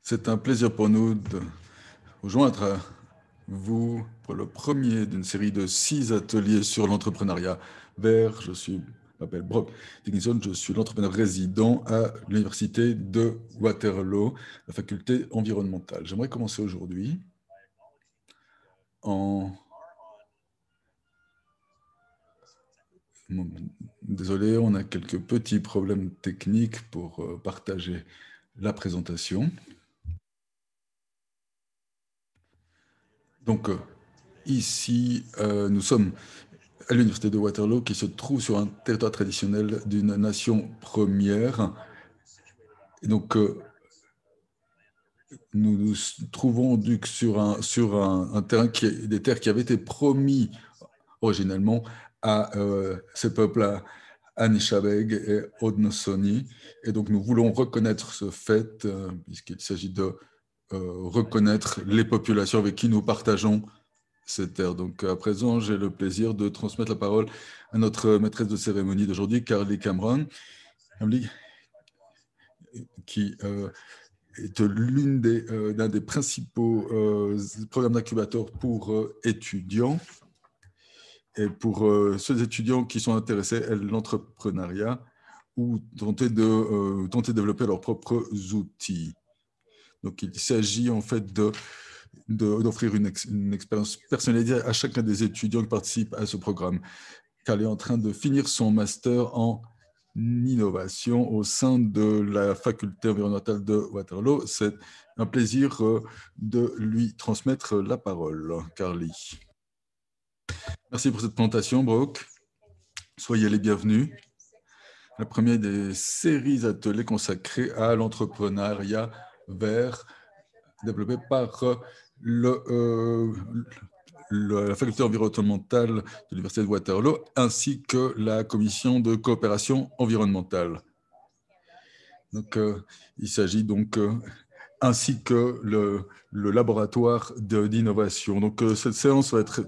C'est un plaisir pour nous de vous joindre à vous pour le premier d'une série de 6 ateliers sur l'entrepreneuriat vert. M'appelle Brock Dickinson, je suis l'entrepreneur résident à l'université de Waterloo, la faculté environnementale. J'aimerais commencer aujourd'hui en... Désolé, on a quelques petits problèmes techniques pour partager la présentation. Donc, ici, nous sommes à l'université de Waterloo, qui se trouve sur un territoire traditionnel d'une nation première. Et donc, nous nous trouvons donc sur un terrain des terres qui avaient été promis originellement à ces peuples, Anishinaabe et Haudenosaunee. Et donc, nous voulons reconnaître ce fait, puisqu'il s'agit de reconnaître les populations avec qui nous partageons ces terres. Donc, à présent, j'ai le plaisir de transmettre la parole à notre maîtresse de cérémonie d'aujourd'hui, Carly Cameron, qui est l'un des principaux programmes d'incubateur pour étudiants. Et pour ceux étudiants qui sont intéressés à l'entrepreneuriat ou tenter de développer leurs propres outils. Donc, il s'agit en fait d'offrir une expérience personnalisée à chacun des étudiants qui participent à ce programme, car elle est en train de finir son master en innovation au sein de la faculté environnementale de Waterloo. C'est un plaisir de lui transmettre la parole, Carly. Merci pour cette présentation, Brock. Soyez les bienvenus. La première des séries ateliers consacrés à l'entrepreneuriat vert développé par la faculté environnementale de l'Université de Waterloo, ainsi que la commission de coopération environnementale. Donc, il s'agit donc, ainsi que le laboratoire d'innovation. Donc, cette séance va être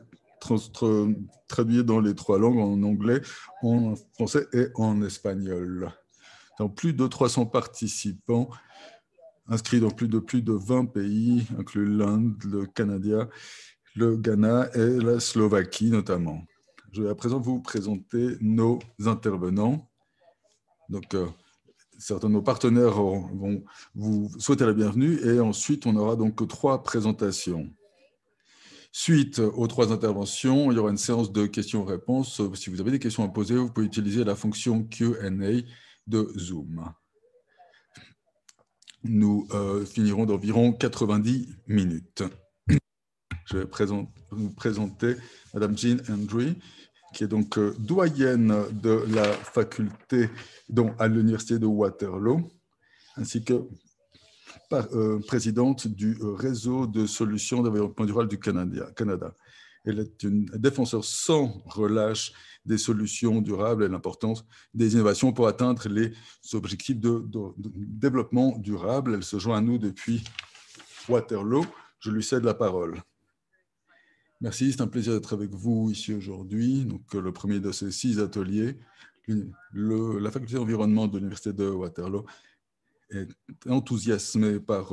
traduite dans les 3 langues, en anglais, en français et en espagnol. Dans plus de 300 participants, inscrits dans plus de 20 pays, incluant l'Inde, le Canada, le Ghana et la Slovaquie notamment. Je vais à présent vous présenter nos intervenants. Donc, certains de nos partenaires vont vous souhaiter la bienvenue et ensuite, on aura donc 3 présentations. Suite aux 3 interventions, il y aura une séance de questions-réponses. Si vous avez des questions à poser, vous pouvez utiliser la fonction Q&A de Zoom. Nous finirons d'environ 90 minutes. Je vais vous présenter Madame Jean Hendry, qui est donc doyenne de la faculté à l'université de Waterloo, ainsi que présidente du réseau de solutions développement durable du Canada. Elle est une défenseur sans relâche des solutions durables et l'importance des innovations pour atteindre les objectifs de développement durable. Elle se joint à nous depuis Waterloo. Je lui cède la parole. Merci, c'est un plaisir d'être avec vous ici aujourd'hui. Donc, le premier de ces 6 ateliers, la faculté d'environnement de l'Université de Waterloo est enthousiasmée par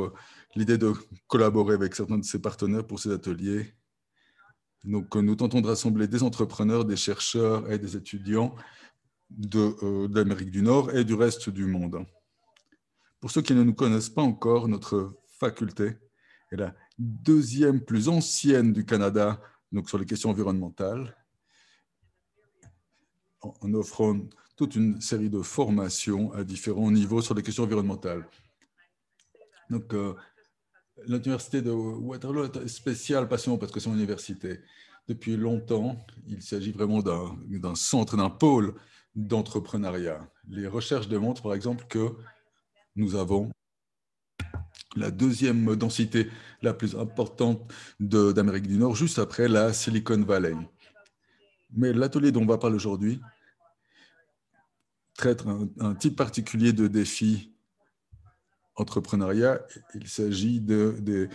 l'idée de collaborer avec certains de ses partenaires pour ces ateliers. Donc, nous tentons de rassembler des entrepreneurs, des chercheurs et des étudiants d'Amérique du Nord et du reste du monde. Pour ceux qui ne nous connaissent pas encore, notre faculté est la 2e plus ancienne du Canada, donc sur les questions environnementales, en offrant toute une série de formations à différents niveaux sur les questions environnementales. Donc, l'université de Waterloo est spéciale, passionnante parce que c'est une université. Depuis longtemps, il s'agit vraiment d'un centre, d'un pôle d'entrepreneuriat. Les recherches démontrent, par exemple, que nous avons la 2e densité la plus importante d'Amérique du Nord, juste après la Silicon Valley. Mais l'atelier dont on va parler aujourd'hui traite un type particulier de défi entrepreneuriat. Il s'agit des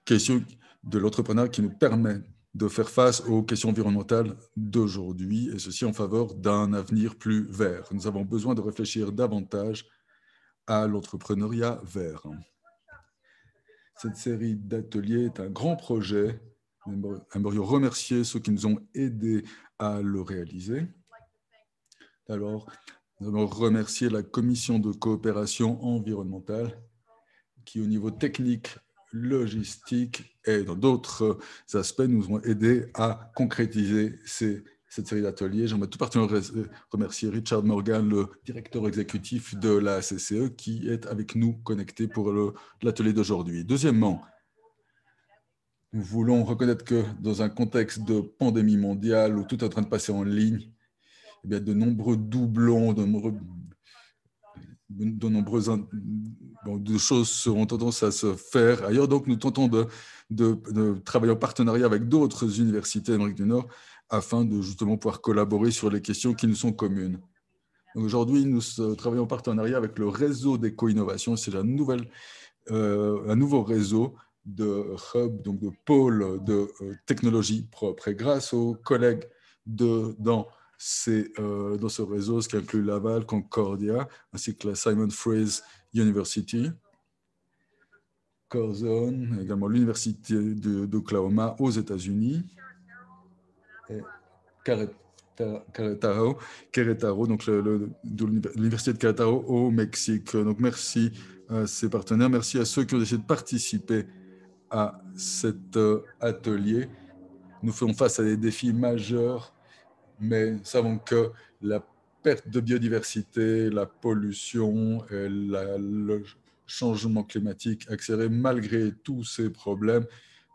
questions de l'entrepreneuriat qui nous permettent de faire face aux questions environnementales d'aujourd'hui, et ceci en faveur d'un avenir plus vert. Nous avons besoin de réfléchir davantage à l'entrepreneuriat vert. Cette série d'ateliers est un grand projet. Nous aimerions remercier ceux qui nous ont aidés à le réaliser. Alors, nous allons remercier la Commission de coopération environnementale qui, au niveau technique, logistique et dans d'autres aspects, nous ont aidés à concrétiser cette série d'ateliers. J'aimerais tout particulièrement remercier Richard Morgan, le directeur exécutif de la CCE, qui est avec nous connecté pour l'atelier d'aujourd'hui. Deuxièmement, nous voulons reconnaître que dans un contexte de pandémie mondiale où tout est en train de passer en ligne, eh bien, de nombreux doublons, de nombreuses choses ont tendance à se faire ailleurs. Donc, nous tentons de travailler en partenariat avec d'autres universités d'Amérique du Nord afin de justement pouvoir collaborer sur les questions qui nous sont communes. Aujourd'hui, nous travaillons en partenariat avec le réseau d'éco-innovation. C'est un nouveau réseau de hubs, donc de pôles de technologie propre. Et grâce aux collègues dans ce réseau, ce qui inclut Laval, Concordia, ainsi que la Simon Fraser University, Curzon, également l'Université d'Oklahoma aux États-Unis, et Querétaro, donc l'Université de Querétaro au Mexique. Donc merci à ces partenaires, merci à ceux qui ont décidé de participer à cet atelier. Nous faisons face à des défis majeurs, mais nous savons que la perte de biodiversité, la pollution, et le changement climatique accéléré, malgré tous ces problèmes,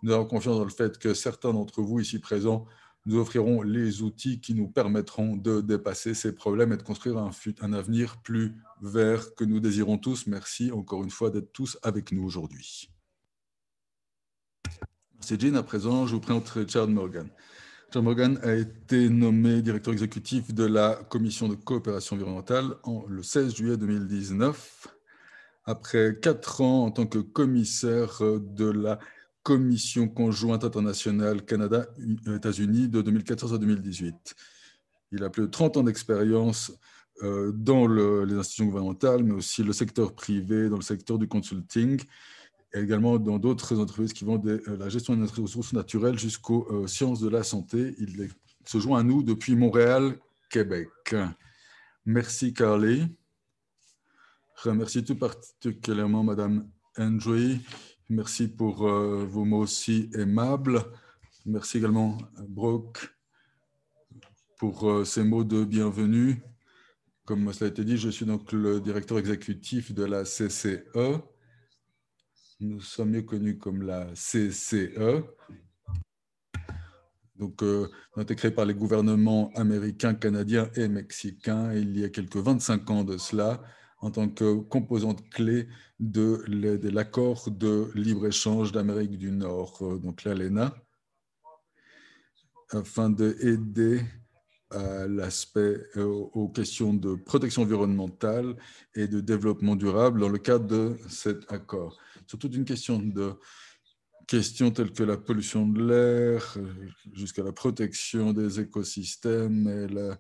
nous avons confiance dans le fait que certains d'entre vous ici présents nous offriront les outils qui nous permettront de dépasser ces problèmes et de construire un avenir plus vert que nous désirons tous. Merci encore une fois d'être tous avec nous aujourd'hui. Merci Jean. À présent, je vous présente Richard Morgan. Richard Morgan a été nommé directeur exécutif de la Commission de coopération environnementale le 16 juillet 2019, après 4 ans en tant que commissaire de la Commission conjointe internationale Canada-États-Unis de 2014 à 2018. Il a plus de 30 ans d'expérience dans les institutions gouvernementales, mais aussi le secteur privé, dans le secteur du consulting, et également dans d'autres entreprises qui vont de la gestion des ressources naturelles jusqu'aux sciences de la santé. Il se joint à nous depuis Montréal, Québec. Merci, Carly. Je remercie tout particulièrement Madame Andrew. Merci pour vos mots si aimables. Merci également, Brooke, pour ces mots de bienvenue. Comme cela a été dit, je suis donc le directeur exécutif de la CCE. Nous sommes mieux connus comme la CCE. Donc, on a été créé par les gouvernements américains, canadiens et mexicains il y a quelques 25 ans de cela, en tant que composante clé de l'accord de libre-échange d'Amérique du Nord, donc l'ALENA, afin d'aider à l'aspect aux questions de protection environnementale et de développement durable dans le cadre de cet accord. Sur toute une questions telles que la pollution de l'air, jusqu'à la protection des écosystèmes et la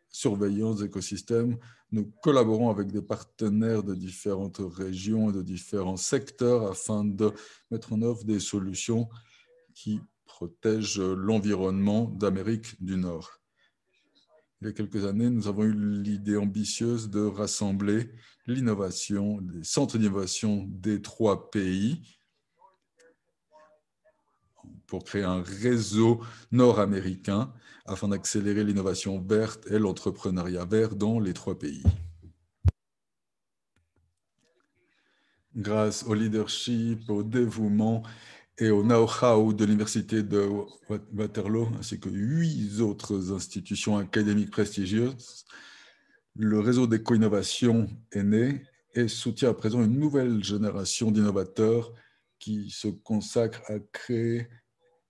surveillance des écosystèmes, nous collaborons avec des partenaires de différentes régions et de différents secteurs afin de mettre en œuvre des solutions qui protègent l'environnement d'Amérique du Nord. Il y a quelques années, nous avons eu l'idée ambitieuse de rassembler l'innovation, les centres d'innovation des 3 pays pour créer un réseau nord-américain afin d'accélérer l'innovation verte et l'entrepreneuriat vert dans les 3 pays. Grâce au leadership, au dévouement et au know-how de l'Université de Waterloo, ainsi que 8 autres institutions académiques prestigieuses, le réseau d'éco-innovation est né et soutient à présent une nouvelle génération d'innovateurs qui se consacrent à créer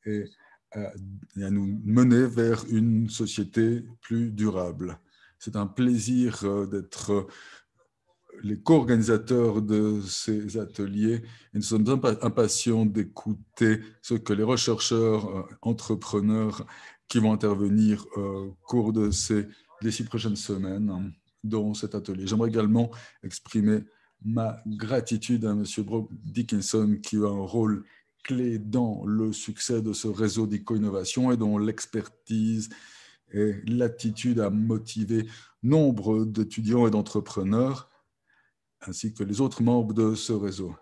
et à nous mener vers une société plus durable. C'est un plaisir d'être les co-organisateurs de ces ateliers et nous sommes impatients d'écouter ce que les chercheurs, entrepreneurs qui vont intervenir au cours de les 6 prochaines semaines dans cet atelier. J'aimerais également exprimer ma gratitude à M. Brooke Dickinson qui a un rôle clé dans le succès de ce réseau d'éco-innovation et dont l'expertise et l'attitude à motiver nombre d'étudiants et d'entrepreneurs, ainsi que les autres membres de ce réseau.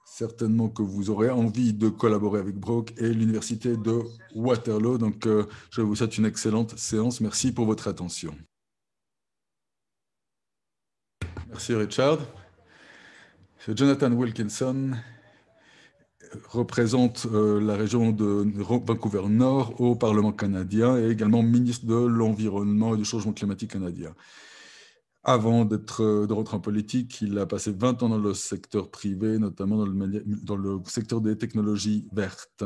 Certainement que vous aurez envie de collaborer avec Brooke et l'Université de Waterloo. Donc, je vous souhaite une excellente séance. Merci pour votre attention. Merci, Richard. Jonathan Wilkinson représente la région de Vancouver Nord au Parlement canadien et également ministre de l'Environnement et du Changement climatique canadien. Avant de rentrer en politique, il a passé 20 ans dans le secteur privé, notamment dans le secteur des technologies vertes.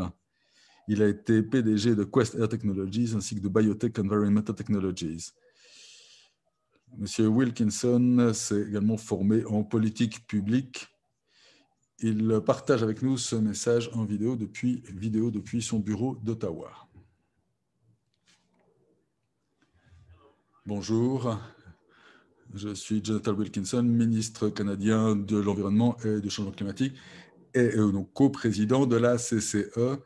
Il a été PDG de Quest Air Technologies ainsi que de Biotech Environmental Technologies. Monsieur Wilkinson s'est également formé en politique publique. Il partage avec nous ce message en vidéo depuis son bureau d'Ottawa. Bonjour, je suis Jonathan Wilkinson, ministre canadien de l'Environnement et du Changement climatique et donc co-président de la CCE.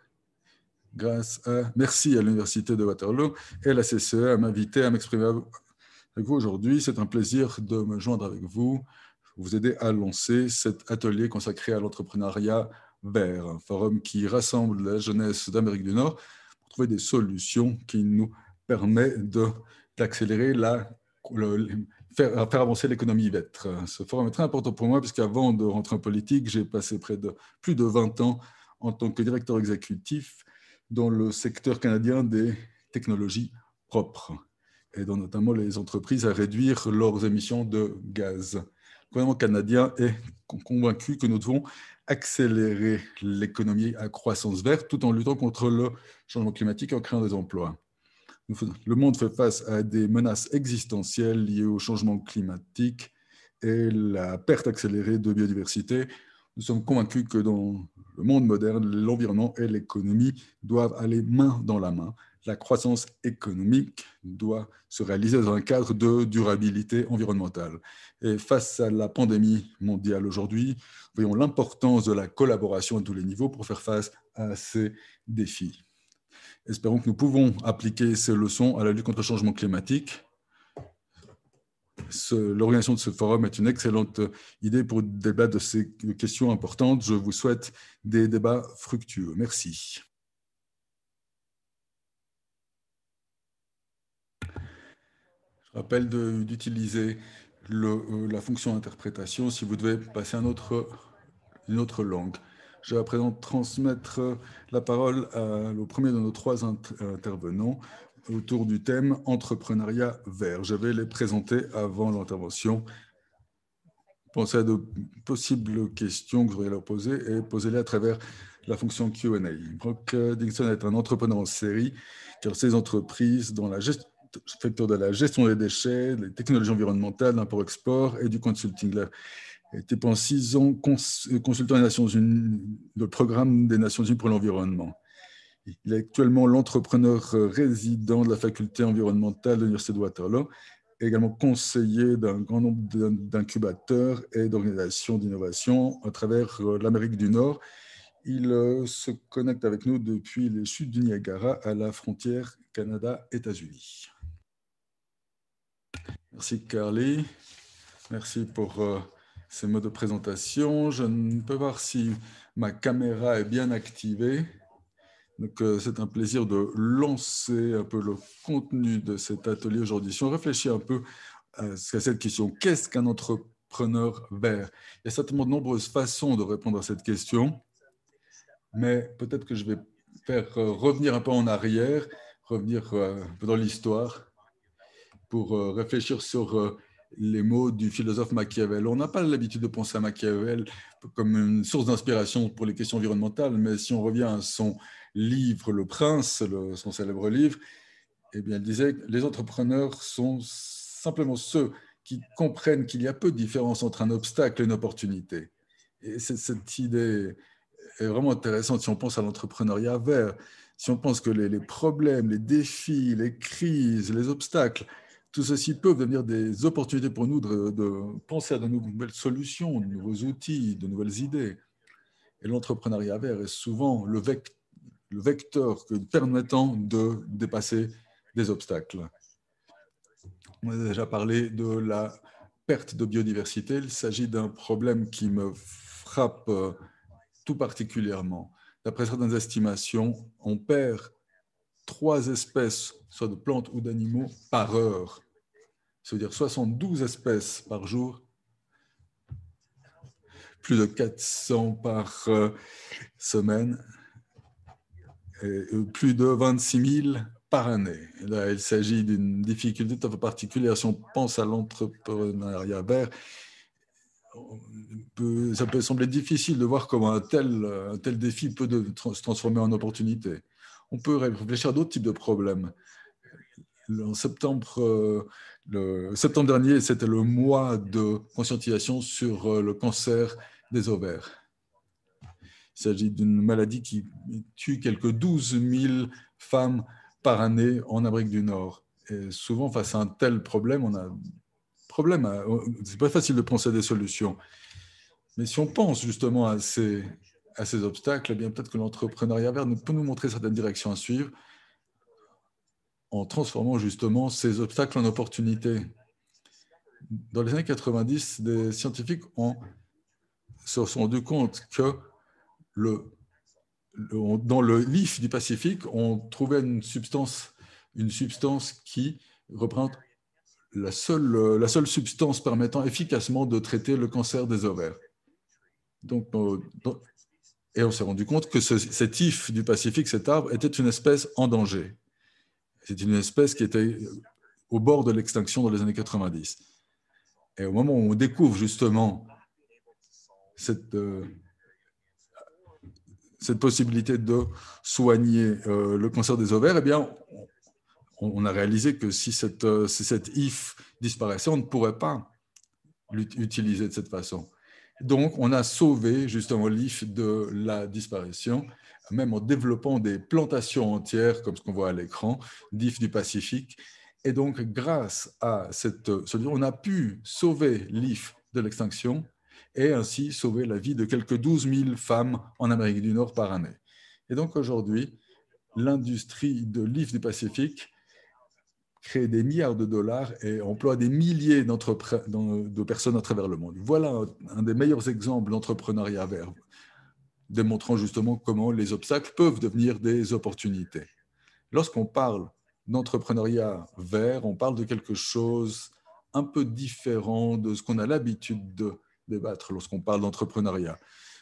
Merci à l'Université de Waterloo et la CCE à m'inviter à m'exprimer avec vous aujourd'hui. C'est un plaisir de me joindre avec vous, vous aider à lancer cet atelier consacré à l'entrepreneuriat vert, un forum qui rassemble la jeunesse d'Amérique du Nord pour trouver des solutions qui nous permettent d'accélérer faire avancer l'économie verte. Ce forum est très important pour moi puisqu'avant de rentrer en politique, j'ai passé plus de 20 ans en tant que directeur exécutif dans le secteur canadien des technologies propres, aidant notamment les entreprises à réduire leurs émissions de gaz. Le gouvernement canadien est convaincu que nous devons accélérer l'économie à croissance verte tout en luttant contre le changement climatique et en créant des emplois. Le monde fait face à des menaces existentielles liées au changement climatique et la perte accélérée de biodiversité. Nous sommes convaincus que dans le monde moderne, l'environnement et l'économie doivent aller main dans la main. La croissance économique doit se réaliser dans un cadre de durabilité environnementale. Et face à la pandémie mondiale aujourd'hui, voyons l'importance de la collaboration à tous les niveaux pour faire face à ces défis. Espérons que nous pouvons appliquer ces leçons à la lutte contre le changement climatique. L'organisation de ce forum est une excellente idée pour débattre de ces questions importantes. Je vous souhaite des débats fructueux. Merci. Je rappelle d'utiliser la fonction interprétation si vous devez passer à une autre langue. Je vais à présent transmettre la parole au premier de nos trois intervenants autour du thème entrepreneuriat vert. Je vais les présenter avant l'intervention. Pensez à de possibles questions que vous auriez à leur poser et posez-les à travers la fonction Q&A. Brooke Dickinson est un entrepreneur en série qui a ses entreprises dans le secteur de la gestion des déchets, des technologies environnementales, l'import-export et du consulting. Il a été pendant 6 ans consultant des Nations Unies, le programme des Nations Unies pour l'environnement. Il est actuellement l'entrepreneur résident de la faculté environnementale de l'Université de Waterloo, également conseiller d'un grand nombre d'incubateurs et d'organisations d'innovation à travers l'Amérique du Nord. Il se connecte avec nous depuis les chutes du Niagara à la frontière Canada-États-Unis. Merci Carly, merci pour ces mots de présentation. Je ne peux voir si ma caméra est bien activée. Donc, c'est un plaisir de lancer un peu le contenu de cet atelier aujourd'hui. Si on réfléchit un peu à cette question, qu'est-ce qu'un entrepreneur vert? Il y a certainement de nombreuses façons de répondre à cette question, mais peut-être que je vais faire revenir un peu en arrière, revenir un peu dans l'histoire pour réfléchir sur les mots du philosophe Machiavel. On n'a pas l'habitude de penser à Machiavel comme une source d'inspiration pour les questions environnementales, mais si on revient à son livre Le Prince, son célèbre livre, eh bien, il disait que les entrepreneurs sont simplement ceux qui comprennent qu'il y a peu de différence entre un obstacle et une opportunité. Et cette idée est vraiment intéressante si on pense à l'entrepreneuriat vert, si on pense que les problèmes, les défis, les crises, les obstacles, tout ceci peut devenir des opportunités pour nous de penser à de nouvelles solutions, de nouveaux outils, de nouvelles idées. Et l'entrepreneuriat vert est souvent le vecteur permettant de dépasser des obstacles. On a déjà parlé de la perte de biodiversité. Il s'agit d'un problème qui me frappe tout particulièrement. D'après certaines estimations, on perd 3 espèces, soit de plantes ou d'animaux, par heure. Ça veut dire 72 espèces par jour, plus de 400 par semaine, et plus de 26 000 par année. Là, il s'agit d'une difficulté tout à fait particulière. Si on pense à l'entrepreneuriat vert, ça peut sembler difficile de voir comment un tel défi peut se transformer en opportunité. On peut réfléchir à d'autres types de problèmes. En septembre, le septembre dernier, c'était le mois de conscientisation sur le cancer des ovaires. Il s'agit d'une maladie qui tue quelques 12 000 femmes par année en Amérique du Nord. Et souvent, face à un tel problème, c'est pas facile de penser à des solutions. Mais si on pense justement à ces obstacles, eh bien peut-être que l'entrepreneuriat vert peut nous montrer certaines directions à suivre en transformant justement ces obstacles en opportunités. Dans les années 90, des scientifiques se sont rendus compte que dans le Leaf du Pacifique, on trouvait une substance qui représente la seule substance permettant efficacement de traiter le cancer des ovaires. Et on s'est rendu compte que cet if du Pacifique, cet arbre, était une espèce en danger. C'est une espèce qui était au bord de l'extinction dans les années 90. Et au moment où on découvre justement cette possibilité de soigner le cancer des ovaires, eh bien, on a réalisé que si cet if disparaissait, on ne pourrait pas l'utiliser de cette façon. Donc, on a sauvé justement l'if de la disparition, même en développant des plantations entières, comme ce qu'on voit à l'écran, d'if du Pacifique. Et donc, grâce à on a pu sauver l'if de l'extinction et ainsi sauver la vie de quelques 12 000 femmes en Amérique du Nord par année. Et donc, aujourd'hui, l'industrie de l'if du Pacifique crée des milliards de dollars et emploie des milliers de personnes à travers le monde. Voilà un des meilleurs exemples d'entrepreneuriat vert, démontrant justement comment les obstacles peuvent devenir des opportunités. Lorsqu'on parle d'entrepreneuriat vert, on parle de quelque chose un peu différent de ce qu'on a l'habitude de débattre lorsqu'on parle d'entrepreneuriat.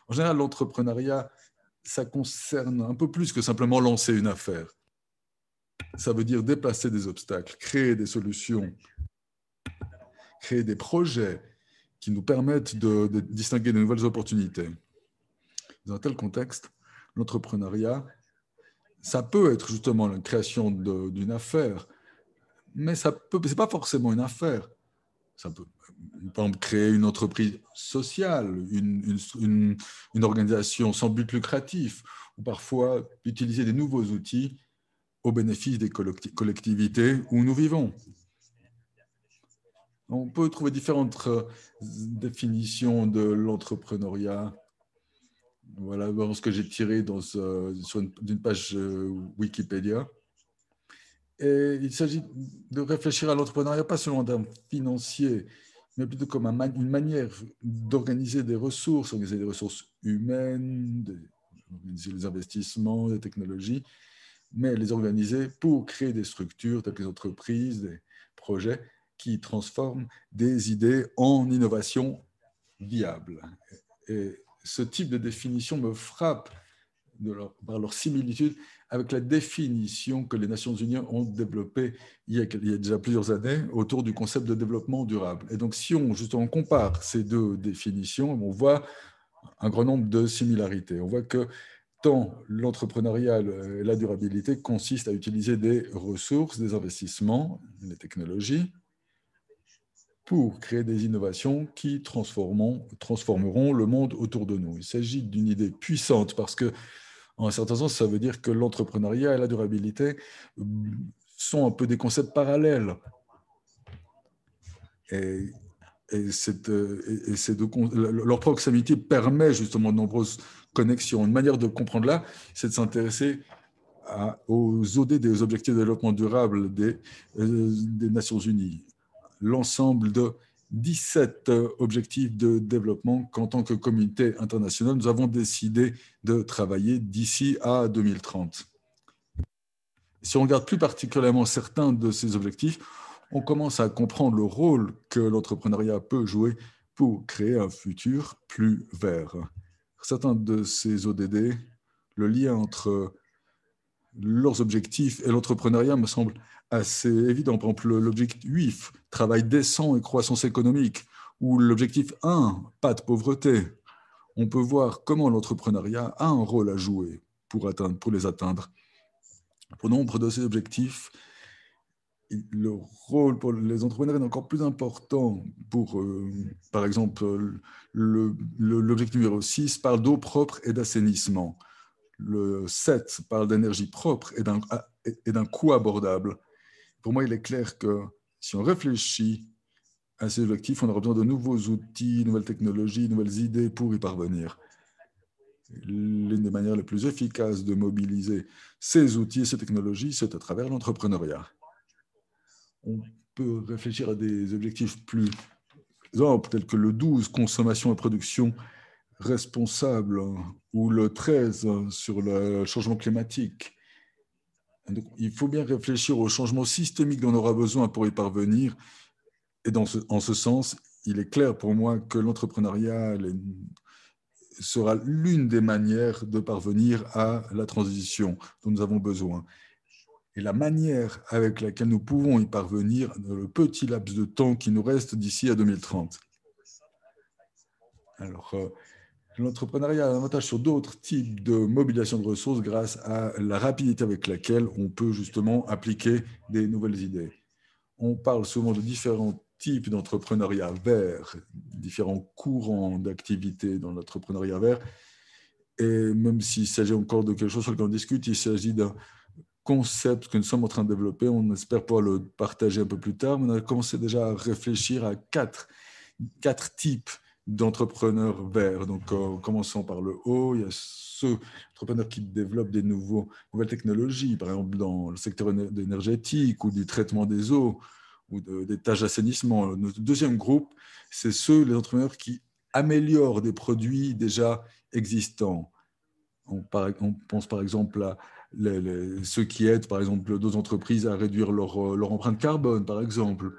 En général, l'entrepreneuriat, ça concerne un peu plus que simplement lancer une affaire. Ça veut dire déplacer des obstacles, créer des solutions, créer des projets qui nous permettent de distinguer de nouvelles opportunités. Dans un tel contexte, l'entrepreneuriat, ça peut être justement la création d'une affaire, mais ce n'est pas forcément une affaire. Ça peut, par exemple, créer une entreprise sociale, une organisation sans but lucratif, ou parfois utiliser des nouveaux outils au bénéfice des collectivités où nous vivons. On peut trouver différentes définitions de l'entrepreneuriat. Voilà ce que j'ai tiré d'une page Wikipédia. Et il s'agit de réfléchir à l'entrepreneuriat pas seulement d'un financier, mais plutôt comme une manière d'organiser des ressources humaines, d'organiser les investissements, les technologies, mais les organiser pour créer des structures, telles que les entreprises, des projets qui transforment des idées en innovation viable. Et ce type de définition me frappe par leur similitude avec la définition que les Nations Unies ont développée il y a déjà plusieurs années autour du concept de développement durable. Et donc, si on justement compare ces deux définitions, on voit un grand nombre de similarités. On voit que tant l'entrepreneuriat et la durabilité consistent à utiliser des ressources, des investissements, des technologies, pour créer des innovations qui transformeront le monde autour de nous. Il s'agit d'une idée puissante parce que, en un certain sens, ça veut dire que l'entrepreneuriat et la durabilité sont un peu des concepts parallèles. Et, leur proximité permet justement de nombreuses connexions. Une manière de comprendre là, c'est de s'intéresser aux OD, des objectifs de développement durable des Nations Unies. L'ensemble de 17 objectifs de développement qu'en tant que communauté internationale, nous avons décidé de travailler d'ici à 2030. Si on regarde plus particulièrement certains de ces objectifs, on commence à comprendre le rôle que l'entrepreneuriat peut jouer pour créer un futur plus vert. Certains de ces ODD, le lien entre leurs objectifs et l'entrepreneuriat me semble assez évident. Par exemple, l'objectif 8, travail décent et croissance économique, ou l'objectif 1, pas de pauvreté. On peut voir comment l'entrepreneuriat a un rôle à jouer pour les atteindre. Pour nombre de ces objectifs, le rôle pour les entrepreneurs est encore plus important. Par exemple, l'objectif numéro 6 parle d'eau propre et d'assainissement. Le 7 parle d'énergie propre et d'un coût abordable. Pour moi, il est clair que si on réfléchit à ces objectifs, on aura besoin de nouveaux outils, nouvelles technologies, nouvelles idées pour y parvenir. L'une des manières les plus efficaces de mobiliser ces outils et ces technologies, c'est à travers l'entrepreneuriat. On peut réfléchir à des objectifs plus amples, tels que le 12, consommation et production responsable, ou le 13, sur le changement climatique. Donc, il faut bien réfléchir au changement systémique dont on aura besoin pour y parvenir. Et en ce sens, il est clair pour moi que l'entrepreneuriat sera l'une des manières de parvenir à la transition dont nous avons besoin. Et la manière avec laquelle nous pouvons y parvenir dans le petit laps de temps qui nous reste d'ici à 2030. Alors, l'entrepreneuriat a un avantage sur d'autres types de mobilisation de ressources grâce à la rapidité avec laquelle on peut justement appliquer des nouvelles idées. On parle souvent de différents types d'entrepreneuriat vert, différents courants d'activité dans l'entrepreneuriat vert. Et même s'il s'agit encore de quelque chose sur lequel on discute, il s'agit d'un concept que nous sommes en train de développer. On espère pouvoir le partager un peu plus tard, mais on a commencé déjà à réfléchir à quatre types d'entrepreneurs verts. Donc, en commençant par le haut, il y a ceux entrepreneurs qui développent des nouvelles technologies, par exemple dans le secteur énergétique ou du traitement des eaux ou des tâches d'assainissement. Le deuxième groupe, c'est les entrepreneurs qui améliorent des produits déjà existants. On pense par exemple à ceux qui aident, par exemple, d'autres entreprises à réduire leur empreinte carbone, par exemple,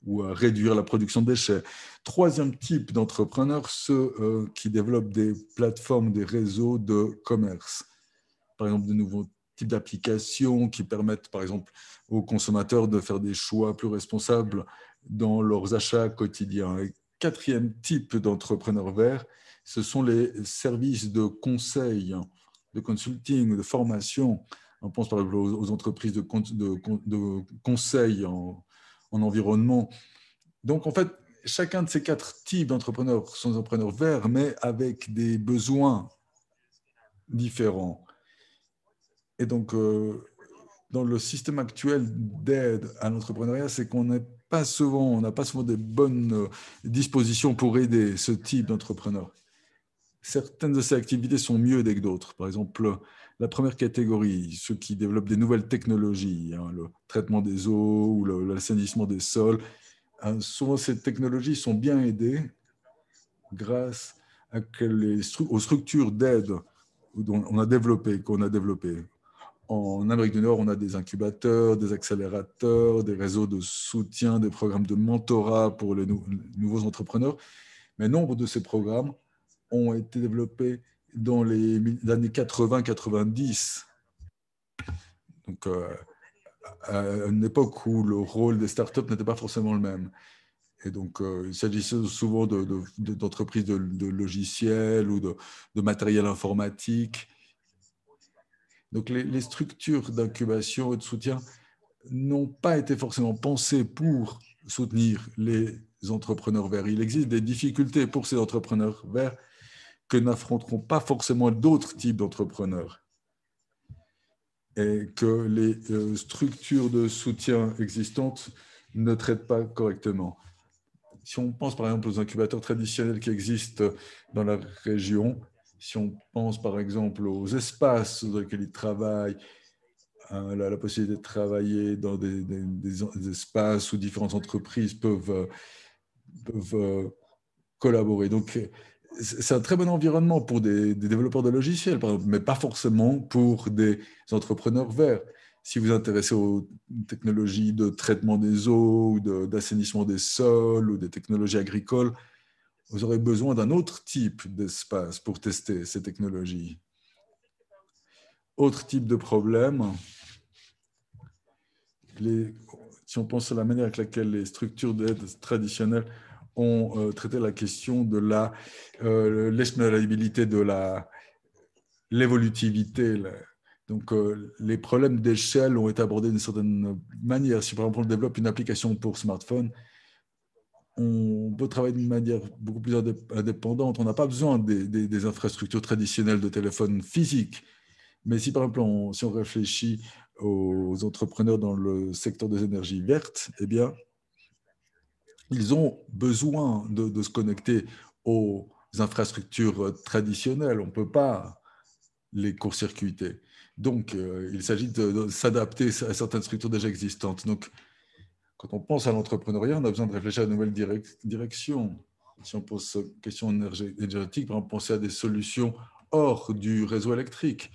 ou à réduire la production de déchets. Troisième type d'entrepreneurs, ceux qui développent des plateformes, des réseaux de commerce. Par exemple, de nouveaux types d'applications qui permettent, par exemple, aux consommateurs de faire des choix plus responsables dans leurs achats quotidiens. Et quatrième type d'entrepreneurs verts, ce sont les services de conseil, de consulting, de formation. On pense par exemple aux entreprises de conseil en environnement. Donc, en fait, chacun de ces quatre types d'entrepreneurs sont des entrepreneurs verts, mais avec des besoins différents. Et donc, dans le système actuel d'aide à l'entrepreneuriat, c'est qu'on n'a pas souvent des bonnes dispositions pour aider ce type d'entrepreneurs. Certaines de ces activités sont mieux aidées que d'autres. Par exemple, la première catégorie, ceux qui développent des nouvelles technologies, le traitement des eaux ou l'assainissement des sols, souvent ces technologies sont bien aidées grâce aux structures d'aide qu'on a développées. En Amérique du Nord, on a des incubateurs, des accélérateurs, des réseaux de soutien, des programmes de mentorat pour les nouveaux entrepreneurs. Mais nombre de ces programmes ont été développés dans les années 80-90. Donc, à une époque où le rôle des startups n'était pas forcément le même. Et donc, il s'agissait souvent d'entreprises de logiciels ou de matériel informatique. Donc, les structures d'incubation et de soutien n'ont pas été forcément pensées pour soutenir les entrepreneurs verts. Il existe des difficultés pour ces entrepreneurs verts que n'affronteront pas forcément d'autres types d'entrepreneurs. Et que les structures de soutien existantes ne traitent pas correctement. si on pense par exemple aux incubateurs traditionnels qui existent dans la région, si on pense par exemple aux espaces dans lesquels ils travaillent, la possibilité de travailler dans des espaces où différentes entreprises peuvent collaborer. Donc, c'est un très bon environnement pour des développeurs de logiciels, par exemple, mais pas forcément pour des entrepreneurs verts. Si vous vous intéressez aux technologies de traitement des eaux, ou d'assainissement des sols, ou des technologies agricoles, vous aurez besoin d'un autre type d'espace pour tester ces technologies. Autre type de problème, si on pense à la manière avec laquelle les structures d'aide traditionnelles ont traité la question de l'escalabilité, de l'évolutivité. Donc, les problèmes d'échelle ont été abordés d'une certaine manière. Si par exemple on développe une application pour smartphone, on peut travailler d'une manière beaucoup plus indépendante. On n'a pas besoin des infrastructures traditionnelles de téléphone physique. Mais si par exemple, si on réfléchit aux entrepreneurs dans le secteur des énergies vertes, eh bien, ils ont besoin de se connecter aux infrastructures traditionnelles. On ne peut pas les court-circuiter. Donc, il s'agit de s'adapter à certaines structures déjà existantes. Donc, quand on pense à l'entrepreneuriat, on a besoin de réfléchir à de nouvelles directions. Si on pose question énergétique, par exemple, penser à des solutions hors du réseau électrique.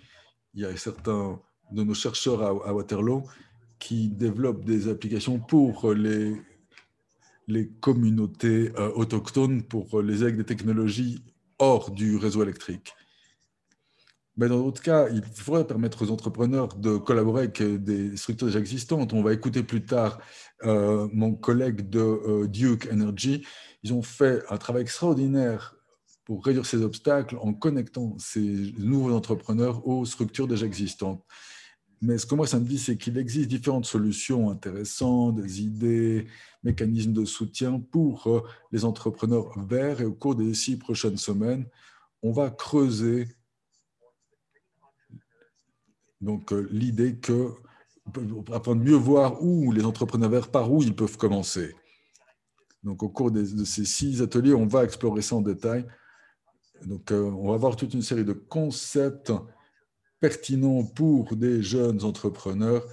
Il y a certains de nos chercheurs à Waterloo qui développent des applications pour les communautés autochtones, pour les aider avec des technologies hors du réseau électrique. Mais dans d'autres cas, il faudrait permettre aux entrepreneurs de collaborer avec des structures déjà existantes. On va écouter plus tard mon collègue de Duke Energy. Ils ont fait un travail extraordinaire pour réduire ces obstacles en connectant ces nouveaux entrepreneurs aux structures déjà existantes. Mais ce que moi, ça me dit, c'est qu'il existe différentes solutions intéressantes, des idées, mécanismes de soutien pour les entrepreneurs verts. Et au cours des 6 prochaines semaines, on va creuser donc l'idée que, afin de mieux voir où les entrepreneurs verts, par où ils peuvent commencer. Donc au cours de ces 6 ateliers, on va explorer ça en détail. Donc on va voir toute une série de concepts pertinents pour des jeunes entrepreneurs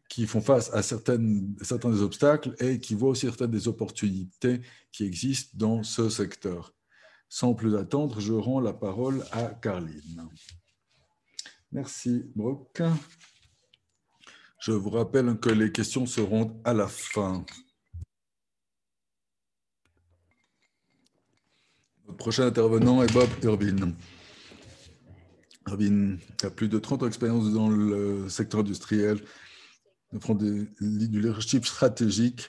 qui font face à certains des obstacles et qui voient aussi certaines des opportunités qui existent dans ce secteur. Sans plus attendre, je rends la parole à Caroline. Merci, Brooke. Je vous rappelle que les questions seront à la fin. Notre prochain intervenant est Bob Irvin. Irvin a plus de 30 ans d'expérience dans le secteur industriel, du leadership stratégique.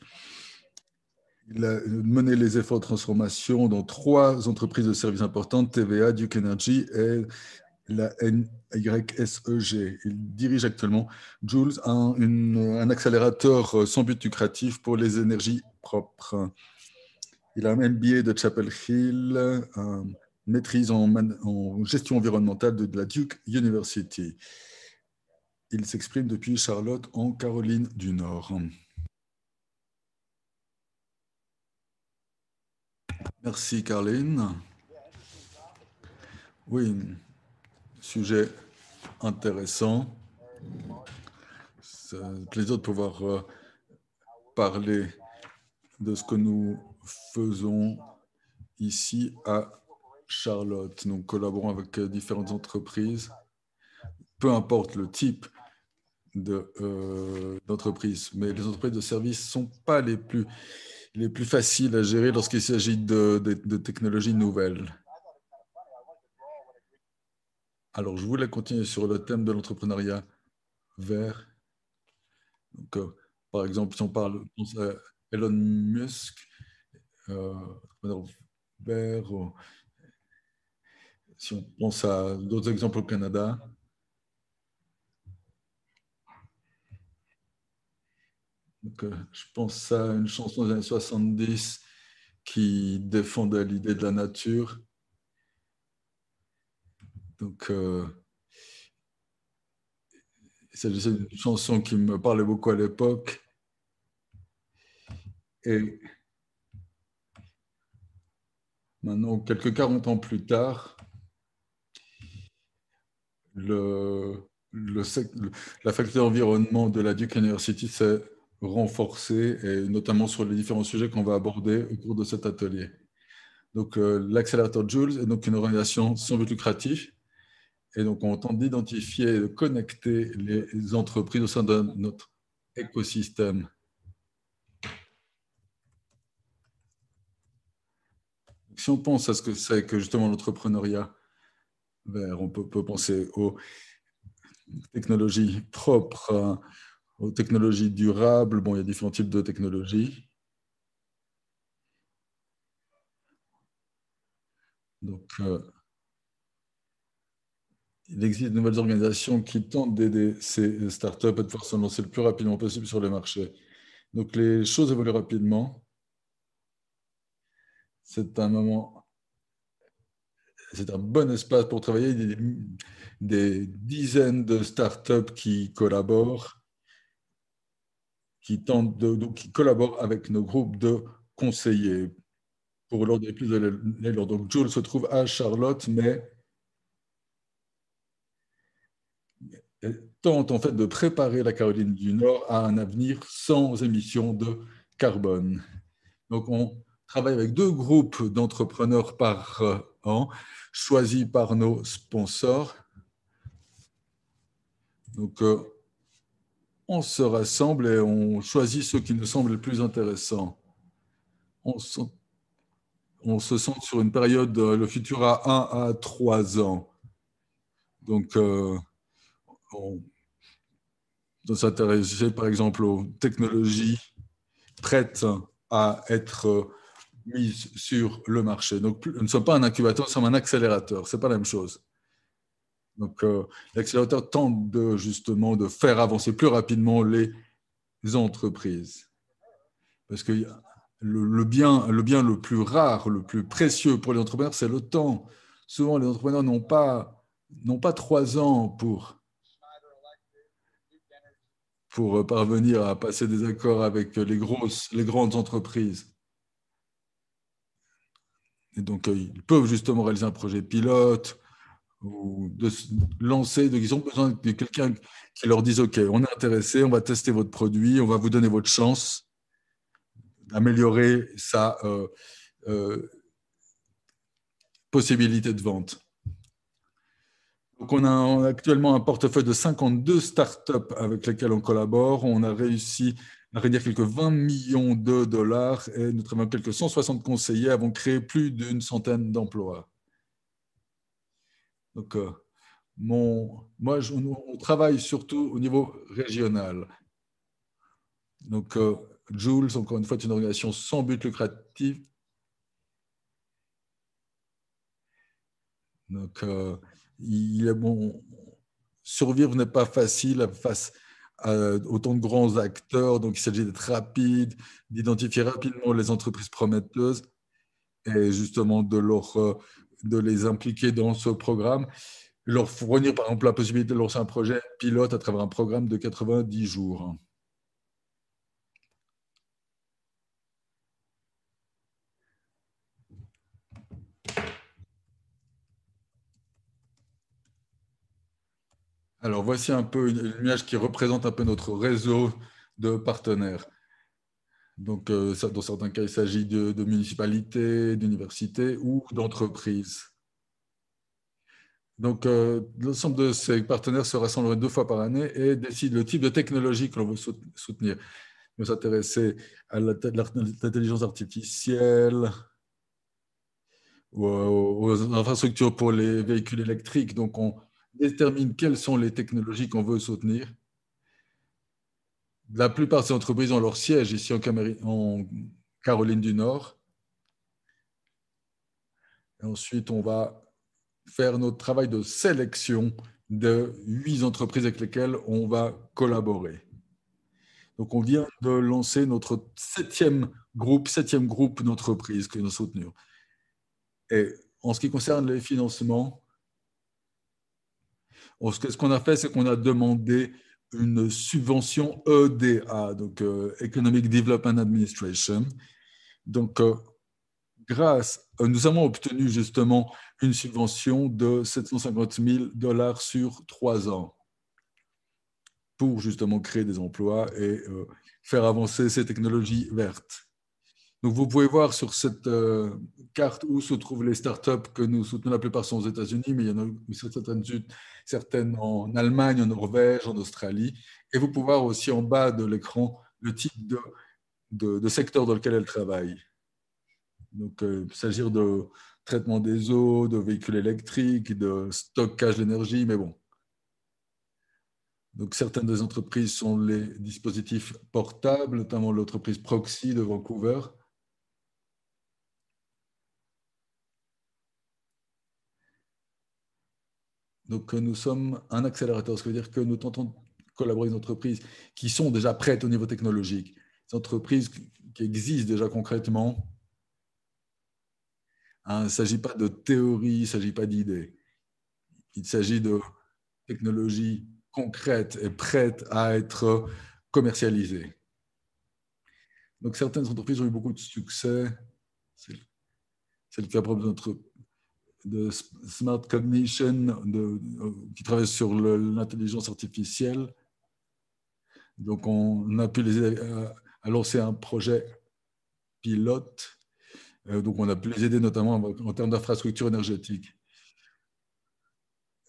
Il a mené les efforts de transformation dans 3 entreprises de services importantes, TVA, Duke Energy et la NYSEG. Il dirige actuellement Joule, un accélérateur sans but lucratif pour les énergies propres. Il a un MBA de Chapel Hill, maîtrise en gestion environnementale de la Duke University. Il s'exprime depuis Charlotte, en Caroline du Nord. Merci, Caroline. Oui, sujet intéressant. C'est un plaisir de pouvoir parler de ce que nous faisons ici à Charlotte. Nous collaborons avec différentes entreprises, peu importe le type d'entreprise, mais les entreprises de services ne sont pas les plus faciles à gérer lorsqu'il s'agit de technologies nouvelles. Alors, je voulais continuer sur le thème de l'entrepreneuriat vert. Donc, par exemple, si on parle de Elon Musk, entrepreneur vert, si on pense à d'autres exemples au Canada, donc, je pense à une chanson des années 70 qui défendait l'idée de la nature. Donc, il s'agissait d'une chanson qui me parlait beaucoup à l'époque. Et Maintenant, quelques 40 ans plus tard, la faculté d'environnement de la Duke University s'est renforcée, et notamment sur les différents sujets qu'on va aborder au cours de cet atelier. Donc, l'accélérateur Jules est donc une organisation sans but lucratif, et donc on tente d'identifier et de connecter les entreprises au sein de notre écosystème. Si on pense à ce que c'est que justement l'entrepreneuriat vert, on peut penser aux technologies propres, aux technologies durables. Bon, il y a différents types de technologies. Donc, il existe de nouvelles organisations qui tentent d'aider ces startups à pouvoir se lancer le plus rapidement possible sur le marché. Donc, les choses évoluent rapidement. C'est un moment, c'est un bon espace pour travailler. Il y a des dizaines de startups qui collaborent, qui tentent donc, qui collaborent avec nos groupes de conseillers pour leur donner plus d'élan. Donc, Jules se trouve à Charlotte, mais elle tente en fait de préparer la Caroline du Nord à un avenir sans émissions de carbone. Donc, on travaille avec 2 groupes d'entrepreneurs par an, choisis par nos sponsors. Donc, on se rassemble et on choisit ceux qui nous semblent les plus intéressants. On se, on se centre sur une période, le futur à 1 à 3 ans. Donc, on doit s'intéresser par exemple aux technologies prêtes à être mises sur le marché. Donc, nous ne sommes pas un incubateur, nous sommes un accélérateur. Ce n'est pas la même chose. Donc, l'accélérateur tente justement de faire avancer plus rapidement les entreprises. Parce que le bien le plus rare, le plus précieux pour les entrepreneurs, c'est le temps. Souvent, les entrepreneurs n'ont pas 3 ans pour parvenir à passer des accords avec les grandes entreprises. Et donc, ils peuvent justement réaliser un projet pilote ou de se lancer. Donc, ils ont besoin de quelqu'un qui leur dise, OK, on est intéressé, on va tester votre produit, on va vous donner votre chance d'améliorer sa euh, possibilité de vente. Donc, on a actuellement un portefeuille de 52 startups avec lesquelles on collabore. On a réussi à réunir quelques 20 millions de dollars et nous travaillons quelques 160 conseillers avons créé plus d'une centaine d'emplois. Donc, moi, on travaille surtout au niveau régional. Donc, Jules, encore une fois, est une organisation sans but lucratif. Donc, il est bon, survivre n'est pas facile face à autant de grands acteurs. Donc, il s'agit d'être rapide, d'identifier rapidement les entreprises prometteuses et justement de les impliquer dans ce programme. Leur fournir, par exemple, la possibilité de lancer un projet pilote à travers un programme de 90 jours. Alors, voici un peu une image qui représente un peu notre réseau de partenaires. Donc, dans certains cas, il s'agit de municipalités, d'universités ou d'entreprises. Donc, l'ensemble de ces partenaires se rassemblent 2 fois par année et décident le type de technologie que l'on veut soutenir. On veut s'intéresser à l'intelligence artificielle, ou aux infrastructures pour les véhicules électriques. Donc, on détermine quelles sont les technologies qu'on veut soutenir. La plupart de ces entreprises ont leur siège ici en Caroline du Nord. Et ensuite, on va faire notre travail de sélection de 8 entreprises avec lesquelles on va collaborer. Donc, on vient de lancer notre septième groupe d'entreprises que nous soutenons. Et en ce qui concerne les financements, ce qu'on a fait, c'est qu'on a demandé une subvention EDA, donc Economic Development Administration. Donc, nous avons obtenu justement une subvention de 750 000 dollars sur 3 ans pour justement créer des emplois et faire avancer ces technologies vertes. Donc, vous pouvez voir sur cette carte où se trouvent les startups que nous soutenons. La plupart sont aux États-Unis, mais il y en a certaines en Allemagne, en Norvège, en Australie. Et vous pouvez voir aussi en bas de l'écran le type de secteur dans lequel elles travaillent. Donc, il s'agit de traitement des eaux, de véhicules électriques, de stockage d'énergie, mais bon. Donc, certaines des entreprises sont les dispositifs portables, notamment l'entreprise Proxy de Vancouver. Donc, nous sommes un accélérateur, ce qui veut dire que nous tentons de collaborer avec des entreprises qui sont déjà prêtes au niveau technologique, des entreprises qui existent déjà concrètement. Hein, il ne s'agit pas de théorie, il ne s'agit pas d'idées. Il s'agit de technologies concrètes et prêtes à être commercialisées. Donc, certaines entreprises ont eu beaucoup de succès. C'est le cas de notre de Smart Cognition, qui travaille sur l'intelligence artificielle. Donc, on a pu les aider à lancer un projet pilote. Donc, on a pu les aider notamment en termes d'infrastructure énergétique.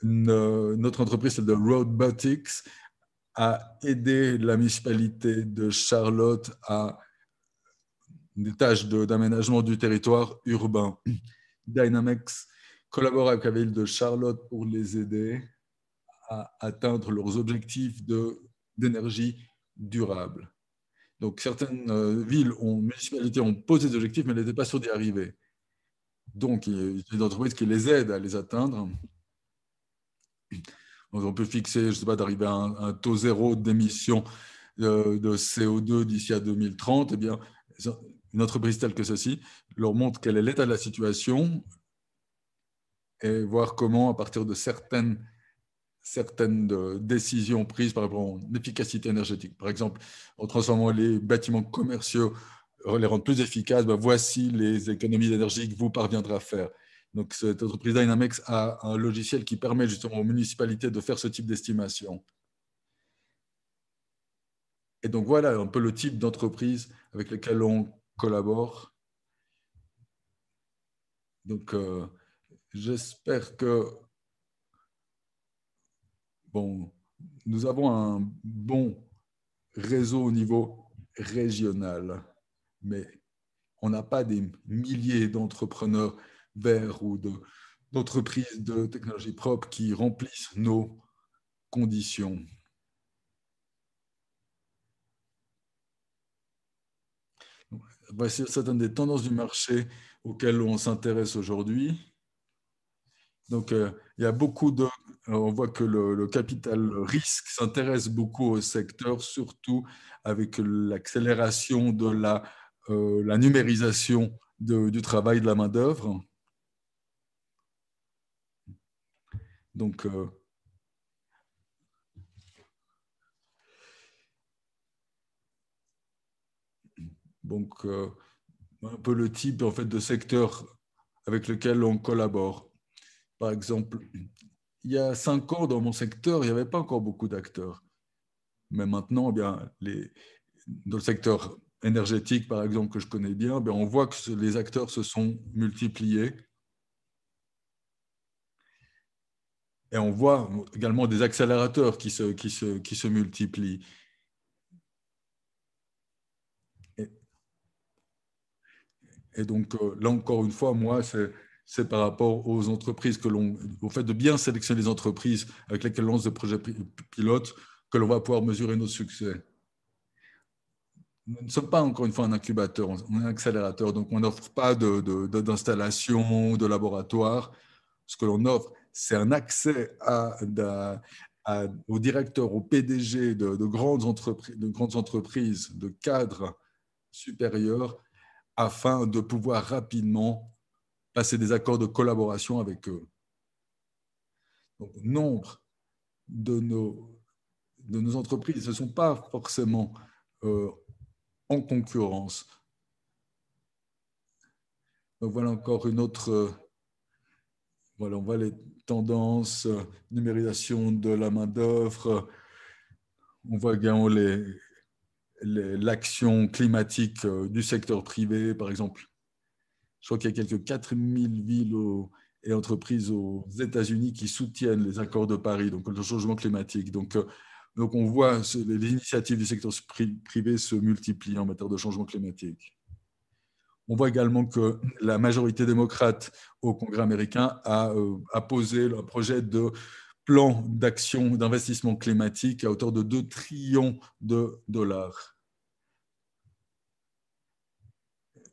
Notre entreprise, celle de Roadbotics, a aidé la municipalité de Charlotte à des tâches d'aménagement du territoire urbain. Dynamics collabore avec la ville de Charlotte pour les aider à atteindre leurs objectifs d'énergie durable. Donc, certaines municipalités ont posé des objectifs, mais elles n'étaient pas sûres d'y arriver. Donc, il y a des entreprises qui les aident à les atteindre. Donc, on peut fixer, je ne sais pas, d'arriver à un taux zéro d'émission de CO2 d'ici à 2030. Eh bien, une entreprise telle que ceci leur montre quel est l'état de la situation et voir comment, à partir de certaines décisions prises par rapport à l'efficacité énergétique. Par exemple, en transformant les bâtiments commerciaux, les rendre plus efficaces, ben voici les économies d'énergie que vous parviendrez à faire. Donc, cette entreprise Dynamics a un logiciel qui permet justement aux municipalités de faire ce type d'estimation. Et donc, voilà un peu le type d'entreprise avec lesquelles on collabore. Donc, j'espère que bon, nous avons un bon réseau au niveau régional, mais on n'a pas des milliers d'entrepreneurs verts ou d'entreprises de technologie propre qui remplissent nos conditions. Voici certaines des tendances du marché auxquelles on s'intéresse aujourd'hui. Donc, il y a beaucoup de... On voit que le capital risque s'intéresse beaucoup au secteur, surtout avec l'accélération de la numérisation du travail de la main-d'œuvre. Donc, donc un peu le type en fait, de secteur avec lequel on collabore. Par exemple, il y a 5 ans, dans mon secteur, il n'y avait pas encore beaucoup d'acteurs. Mais maintenant, eh bien, dans le secteur énergétique, par exemple, que je connais bien, eh bien, on voit que les acteurs se sont multipliés. Et on voit également des accélérateurs qui se multiplient. Et, et donc, là encore une fois, moi, c'est par rapport aux entreprises au fait de bien sélectionner les entreprises avec lesquelles on lance des projets pilotes, que l'on va pouvoir mesurer nos succès. Nous ne sommes pas encore une fois un incubateur, on est un accélérateur, donc on n'offre pas d'installation, de laboratoire. Ce que l'on offre, c'est un accès aux directeurs, aux PDG de grandes entreprises, de cadres supérieurs, afin de pouvoir rapidement passer des accords de collaboration avec eux. Donc, nombre de nos entreprises ne sont pas forcément en concurrence. Donc voilà encore une autre. Voilà, on voit les tendances, numérisation de la main-d'œuvre. On voit également l'action climatique du secteur privé, par exemple. Je crois qu'il y a quelques 4000 villes et entreprises aux États-Unis qui soutiennent les accords de Paris, donc le changement climatique. Donc on voit les initiatives du secteur privé se multiplient en matière de changement climatique. On voit également que la majorité démocrate au Congrès américain a posé un projet de plan d'action d'investissement climatique à hauteur de 2 trillions de dollars.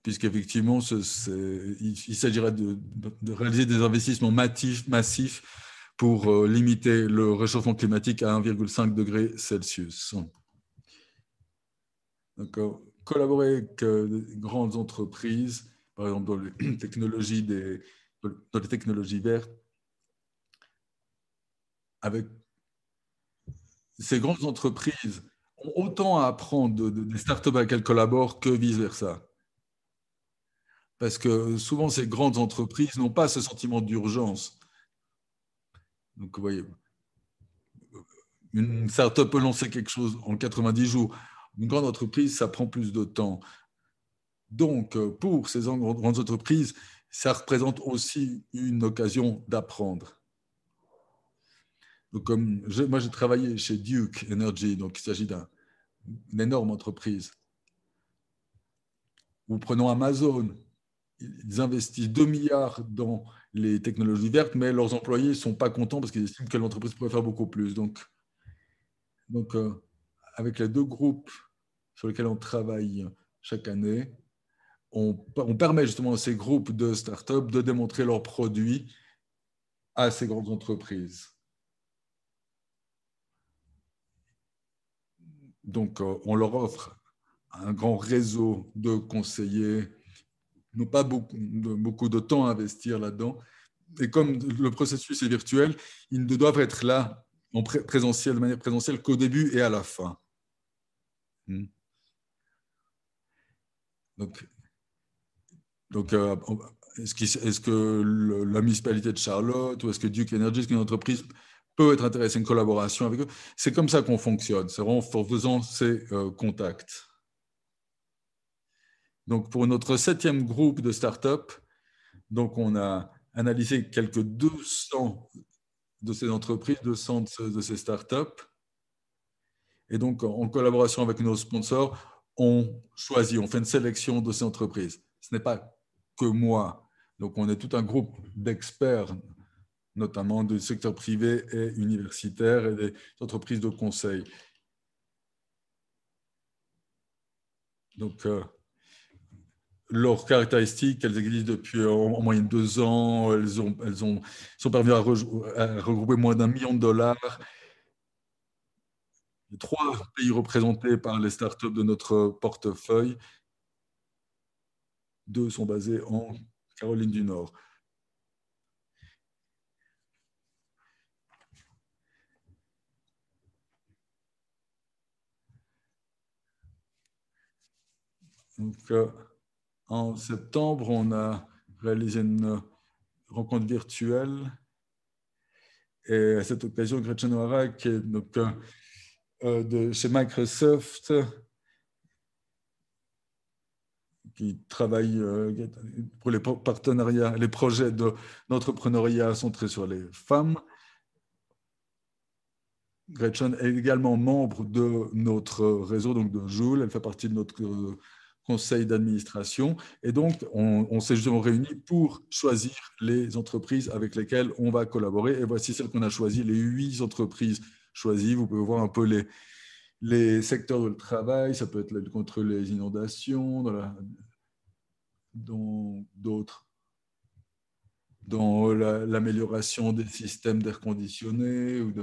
Puisqu'effectivement, il s'agirait de réaliser des investissements massifs pour limiter le réchauffement climatique à 1,5 degré Celsius. Donc, collaborer avec des grandes entreprises, par exemple dans les technologies vertes, avec ces grandes entreprises ont autant à apprendre des startups avec lesquelles elles collaborent que vice-versa. Parce que souvent, ces grandes entreprises n'ont pas ce sentiment d'urgence. Donc, vous voyez, une startup peut lancer quelque chose en 90 jours. Une grande entreprise, ça prend plus de temps. Donc, pour ces grandes entreprises, ça représente aussi une occasion d'apprendre. Donc, moi, j'ai travaillé chez Duke Energy, donc il s'agit d'une énorme entreprise. Ou prenons Amazon, ils investissent 2 milliards dans les technologies vertes, mais leurs employés ne sont pas contents parce qu'ils estiment que l'entreprise pourrait faire beaucoup plus. Donc avec les deux groupes sur lesquels on travaille chaque année, on permet justement à ces groupes de start-up de démontrer leurs produits à ces grandes entreprises. Donc, on leur offre un grand réseau de conseillers, n'ont pas beaucoup de temps à investir là-dedans. Et comme le processus est virtuel, ils ne doivent être là en présentiel, de manière présentielle qu'au début et à la fin. Donc, donc est-ce que la municipalité de Charlotte ou est-ce que Duke Energy, est-ce qu'une entreprise peut être intéressée à une collaboration avec eux? C'est comme ça qu'on fonctionne. C'est vraiment en faisant ces contacts. Donc, pour notre 7e groupe de start-up, donc on a analysé quelques 200 de ces entreprises, 200 de ces start-up. Et donc, en collaboration avec nos sponsors, on choisit, on fait une sélection de ces entreprises. Ce n'est pas que moi. Donc, on est tout un groupe d'experts, notamment du secteur privé et universitaire et des entreprises de conseil. Donc, leurs caractéristiques, elles existent depuis en moyenne 2 ans. Elles sont parvenues à regrouper moins d'1 million de dollars. Les 3 pays représentés par les startups de notre portefeuille, 2 sont basés en Caroline du Nord. Donc, en septembre, on a réalisé une rencontre virtuelle. Et à cette occasion, Gretchen O'Hara, qui est donc, de chez Microsoft, qui travaille pour les partenariats, les projets d'entrepreneuriat centrés sur les femmes. Gretchen est également membre de notre réseau, donc de Joule. Elle fait partie de notre conseil d'administration. Et donc, on s'est justement réunis pour choisir les entreprises avec lesquelles on va collaborer. Et voici celles qu'on a choisies, les 8 entreprises choisies. Vous pouvez voir un peu les secteurs de travail. Ça peut être contre les inondations, dans d'autres, dans l'amélioration des systèmes d'air conditionné ou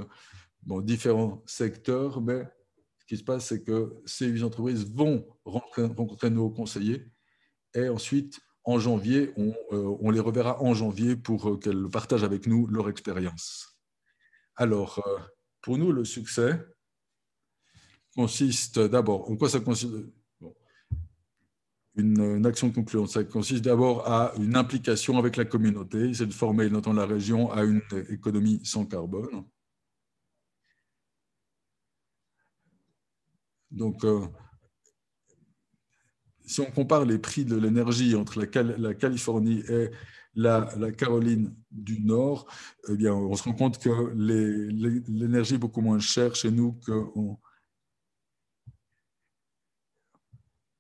différents secteurs. Mais ce qui se passe, c'est que ces 8 entreprises vont rencontrer nos conseillers et ensuite, en janvier, on les reverra en janvier pour qu'elles partagent avec nous leur expérience. Alors, pour nous, le succès consiste d'abord, en quoi ça consiste? Bon. une action concluante. Ça consiste d'abord à une implication avec la communauté, c'est de former notamment la région à une économie sans carbone. Donc, si on compare les prix de l'énergie entre la Californie et la Caroline du Nord, eh bien, on se rend compte que l'énergie est beaucoup moins chère chez nous qu'en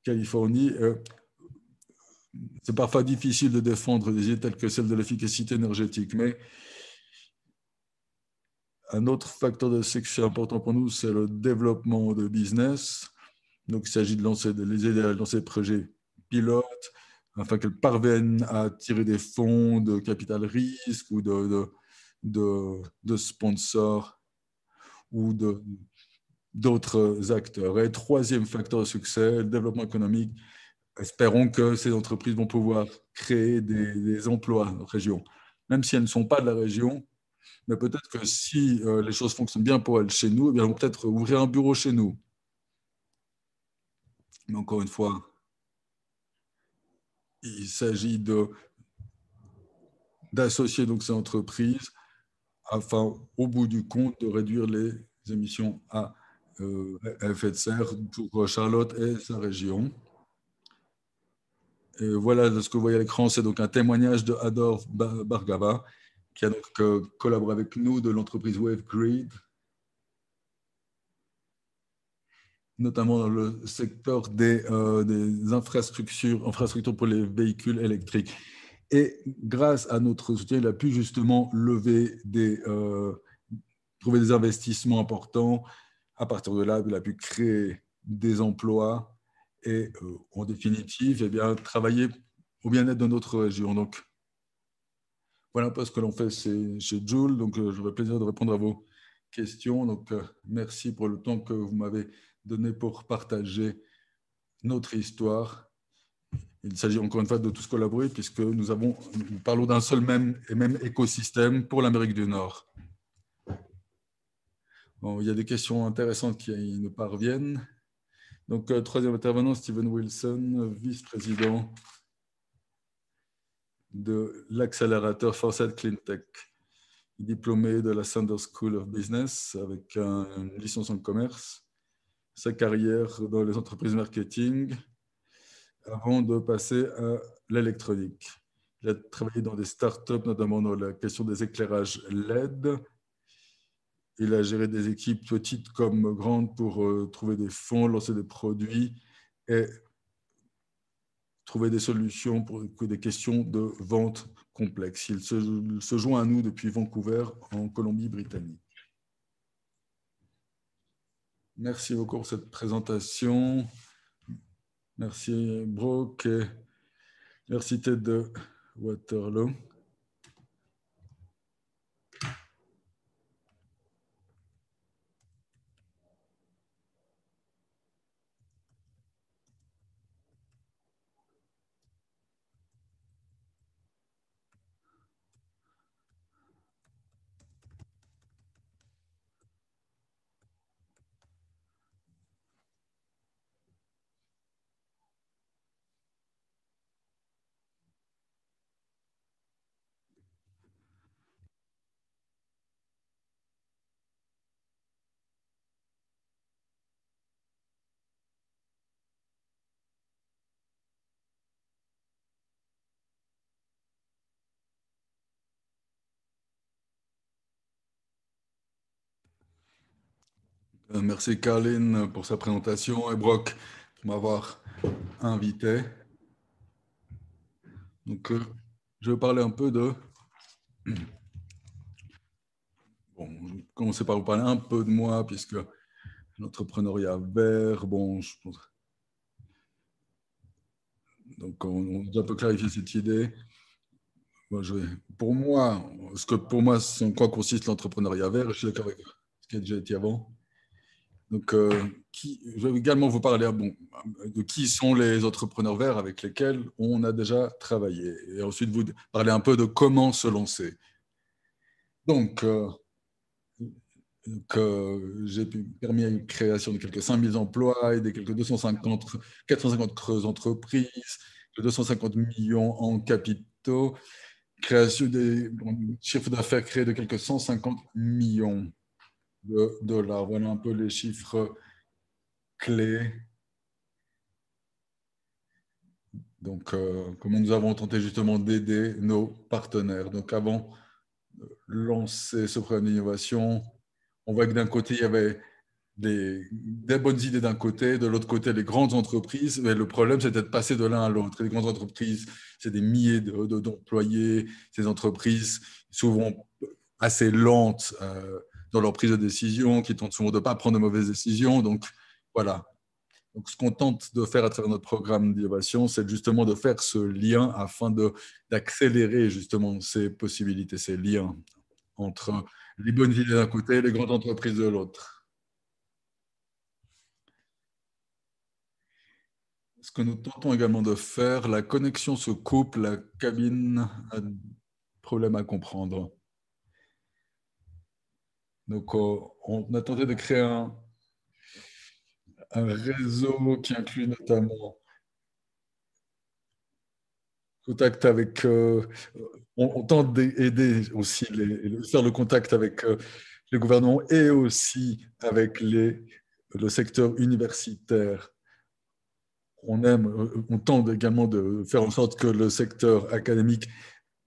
Californie. C'est parfois difficile de défendre des idées telles que celle de l'efficacité énergétique, mais un autre facteur de succès important pour nous, c'est le développement de business. Donc, il s'agit de les aider à lancer des projets pilotes afin qu'elles parviennent à tirer des fonds de capital risque ou de sponsors ou d'autres acteurs. Et troisième facteur de succès, le développement économique. Espérons que ces entreprises vont pouvoir créer des emplois dans la région, même si elles ne sont pas de la région. Mais peut-être que si les choses fonctionnent bien pour elles chez nous, eh bien, elles vont peut-être ouvrir un bureau chez nous. Mais encore une fois, il s'agit d'associer donc ces entreprises afin, au bout du compte, de réduire les émissions à effet de serre pour Charlotte et sa région. Et voilà ce que vous voyez à l'écran, c'est donc un témoignage de Adolphe Bargava, qui a donc collaboré avec nous de l'entreprise WaveGrid, notamment dans le secteur des infrastructures pour les véhicules électriques. Et grâce à notre soutien, il a pu justement trouver des investissements importants. À partir de là, il a pu créer des emplois et, en définitive, eh bien, travailler au bien-être de notre région. Donc, voilà un peu ce que l'on fait chez Joule. Donc, j'aurai plaisir de répondre à vos questions. Donc, merci pour le temps que vous m'avez donné pour partager notre histoire. Il s'agit encore une fois de tous collaborer puisque nous parlons d'un seul même écosystème pour l'Amérique du Nord. Bon, il y a des questions intéressantes qui nous parviennent. Donc, troisième intervenant, Steven Wilson, vice-président de l'accélérateur Foresight Cleantech, diplômé de la Sanders School of Business avec une licence en commerce, sa carrière dans les entreprises marketing avant de passer à l'électronique. Il a travaillé dans des startups, notamment dans la question des éclairages LED. Il a géré des équipes petites comme grandes pour trouver des fonds, lancer des produits et trouver des solutions pour des questions de vente complexes. Il se joint à nous depuis Vancouver, en Colombie-Britannique. Merci beaucoup pour cette présentation. Merci Brooke et l'Université de Waterloo. Merci Caroline pour sa présentation et Brock pour m'avoir invité. Donc, je vais parler un peu de... Bon, je vais commencer par vous parler un peu de moi, puisque l'entrepreneuriat vert, bon, je pense... Donc, on doit un peu clarifier cette idée. Moi, pour moi, en quoi consiste l'entrepreneuriat vert, je suis d'accord avec ce qui a déjà été avant. Donc, je vais également vous parler de qui sont les entrepreneurs verts avec lesquels on a déjà travaillé. Et ensuite, vous parler un peu de comment se lancer. Donc, que j'ai permis une création de quelques 5000 emplois et de quelques 450 entreprises, de 250 millions en capitaux, création des chiffres d'affaires créés de quelques 150 millions de dollars. Voilà un peu les chiffres clés. Donc, comment nous avons tenté justement d'aider nos partenaires. Donc, avant de lancer ce programme d'innovation, on voit que d'un côté, il y avait des bonnes idées d'un côté, de l'autre côté, les grandes entreprises. Mais le problème, c'était de passer de l'un à l'autre. Les grandes entreprises, c'est des milliers d'employés. Ces entreprises, souvent assez lentes dans leur prise de décision, qui tentent souvent de ne pas prendre de mauvaises décisions. Donc, voilà. Donc, ce qu'on tente de faire à travers notre programme d'innovation, c'est justement de faire ce lien afin d'accélérer justement ces possibilités, ces liens entre les bonnes idées d'un côté et les grandes entreprises de l'autre. Ce que nous tentons également de faire, la connexion se coupe, la cabine a problème à comprendre. Donc, on a tenté de créer un réseau qui inclut notamment contact avec. On tente d'aider aussi, faire le contact avec les gouvernements et aussi avec le secteur universitaire. On tente également de faire en sorte que le secteur académique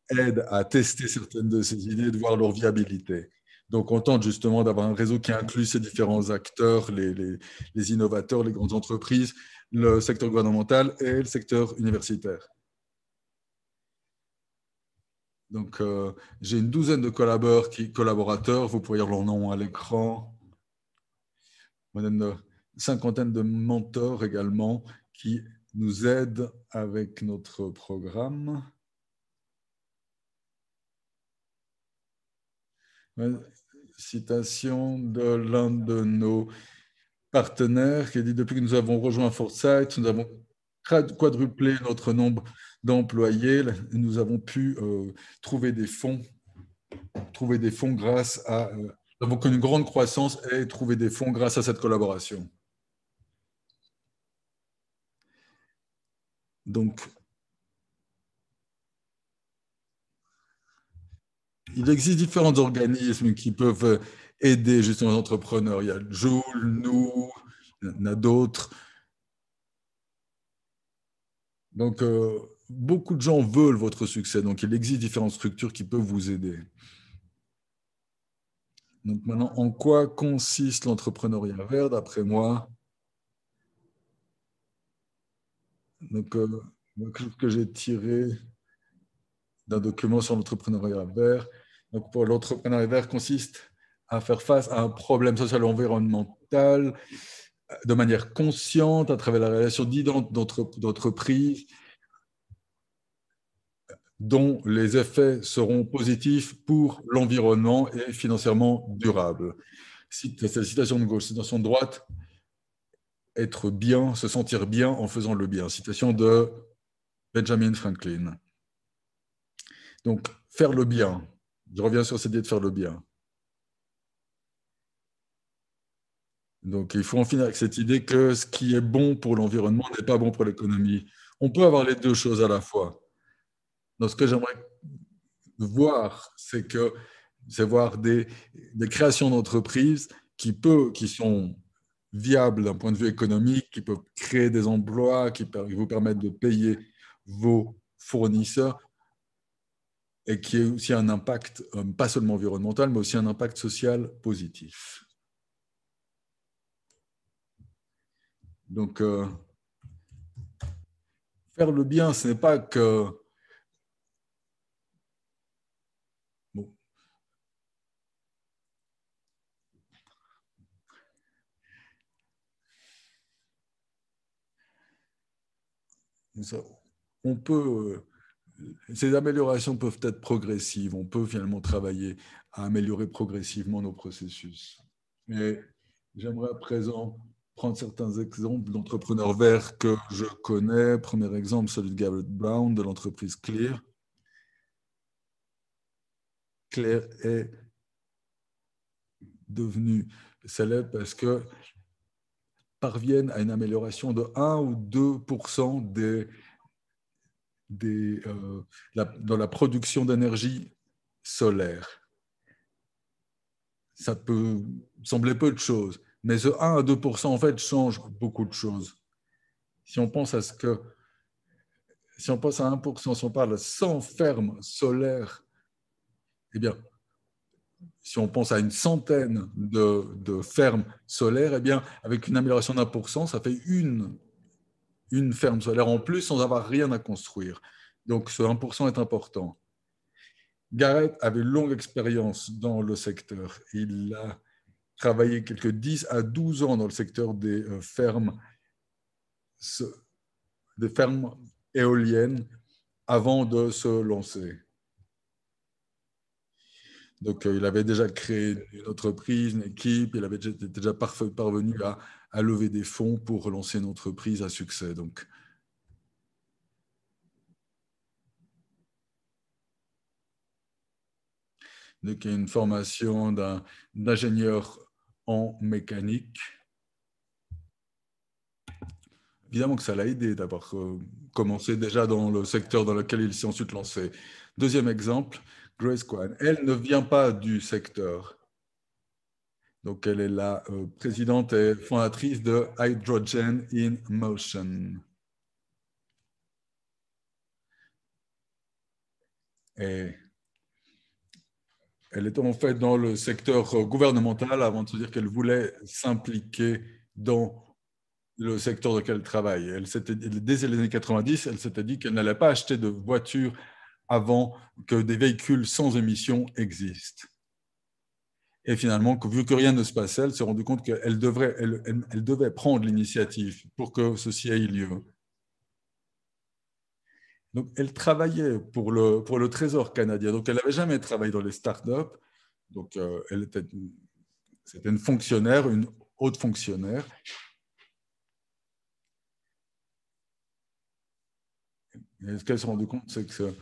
aide à tester certaines de ces idées, de voir leur viabilité. Donc, on tente justement d'avoir un réseau qui inclut ces différents acteurs, les innovateurs, les grandes entreprises, le secteur gouvernemental et le secteur universitaire. Donc, j'ai une douzaine de collaborateurs, vous pourriez leur nom à l'écran. On a une cinquantaine de mentors également qui nous aident avec notre programme. Une citation de l'un de nos partenaires qui a dit depuis que nous avons rejoint Foresight, nous avons quadruplé notre nombre d'employés. Nous avons pu trouver des fonds grâce à. Nous avons connu une grande croissance et trouvé des fonds grâce à cette collaboration. Donc, il existe différents organismes qui peuvent aider justement les entrepreneurs. Il y a Joule, nous, il y en a d'autres. Donc, beaucoup de gens veulent votre succès. Donc, il existe différentes structures qui peuvent vous aider. Donc, maintenant, en quoi consiste l'entrepreneuriat vert, d'après moi? Donc, quelque chose que j'ai tiré d'un document sur l'entrepreneuriat vert. Donc, pour l'entrepreneuriat vert consiste à faire face à un problème social et environnemental de manière consciente à travers la réalisation d'entreprises dont les effets seront positifs pour l'environnement et financièrement durables. C'est la citation de gauche. Citation de droite, être bien, se sentir bien en faisant le bien. Citation de Benjamin Franklin. Donc, faire le bien. Je reviens sur cette idée de faire le bien. Donc, il faut en finir avec cette idée que ce qui est bon pour l'environnement n'est pas bon pour l'économie. On peut avoir les deux choses à la fois. Donc, ce que j'aimerais voir, c'est voir des créations d'entreprises qui sont viables d'un point de vue économique, qui peuvent créer des emplois, qui vous permettent de payer vos fournisseurs et qui ait aussi un impact, pas seulement environnemental, mais aussi un impact social positif. Donc, faire le bien, ce n'est pas que... Bon, on peut... Ces améliorations peuvent être progressives. On peut finalement travailler à améliorer progressivement nos processus. Mais j'aimerais à présent prendre certains exemples d'entrepreneurs verts que je connais. Premier exemple, celui de Garrett Brown de l'entreprise Clear. Clear est devenus célèbres parce que parviennent à une amélioration de 1 ou 2% dans la production d'énergie solaire. Ça peut sembler peu de choses, mais ce 1 à 2% en fait change beaucoup de choses. Si on pense à si on pense à 1%, si on parle de 100 fermes solaires, eh bien, si on pense à une centaine de fermes solaires, eh bien, avec une amélioration d'1%, ça fait une ferme solaire en plus sans avoir rien à construire. Donc, ce 1% est important. Garrett avait une longue expérience dans le secteur. Il a travaillé quelques 10 à 12 ans dans le secteur des fermes éoliennes avant de se lancer. Donc, il avait déjà créé une entreprise, une équipe, il avait déjà parvenu à lever des fonds pour relancer une entreprise à succès. Donc, il y a une formation d'ingénieur en mécanique. Évidemment que ça l'a aidé d'avoir commencé déjà dans le secteur dans lequel il s'est ensuite lancé. Deuxième exemple, Grace Cohen. Elle ne vient pas du secteur. Donc, elle est la présidente et fondatrice de Hydrogen in Motion. Et elle était en fait dans le secteur gouvernemental avant de se dire qu'elle voulait s'impliquer dans le secteur dans lequel elle travaille. Dès les années 90, elle s'était dit qu'elle n'allait pas acheter de voitures avant que des véhicules sans émissions existent. Et finalement, vu que rien ne se passait, elle s'est rendue compte qu'elle devait prendre l'initiative pour que ceci ait lieu. Donc, elle travaillait pour le Trésor canadien. Donc, elle n'avait jamais travaillé dans les startups. Donc, c'était une fonctionnaire, une haute fonctionnaire. Et ce qu'elle s'est rendue compte, c'est que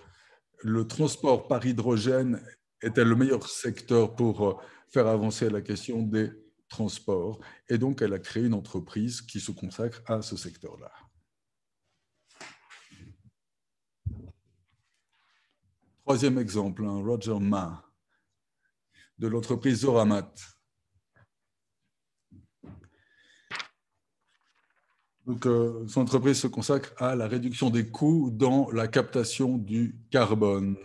le transport par hydrogène était le meilleur secteur pour faire avancer la question des transports. Et donc, elle a créé une entreprise qui se consacre à ce secteur-là. Troisième exemple, Roger Ma, de l'entreprise Zoramat. Donc, son entreprise se consacre à la réduction des coûts dans la captation du carbone.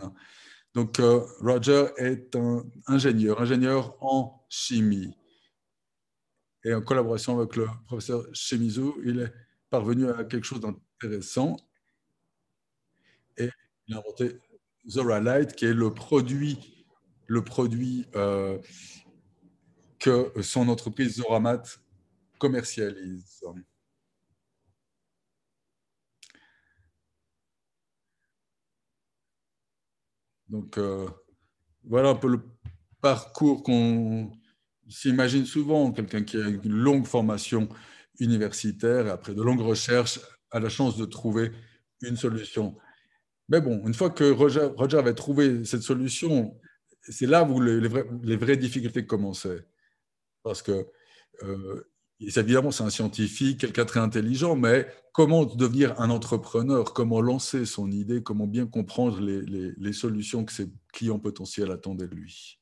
Donc, Roger est un ingénieur en chimie. Et en collaboration avec le professeur Shimizu, il est parvenu à quelque chose d'intéressant. Et il a inventé Zoralight, qui est le produit que son entreprise Zoramat commercialise. Donc, voilà un peu le parcours qu'on s'imagine souvent. Quelqu'un qui a une longue formation universitaire et après de longues recherches a la chance de trouver une solution. Mais bon, une fois que Roger avait trouvé cette solution, c'est là où les vraies difficultés commençaient. Parce que, évidemment, c'est un scientifique, quelqu'un de très intelligent, mais comment devenir un entrepreneur, comment lancer son idée, comment bien comprendre les solutions que ses clients potentiels attendaient de lui.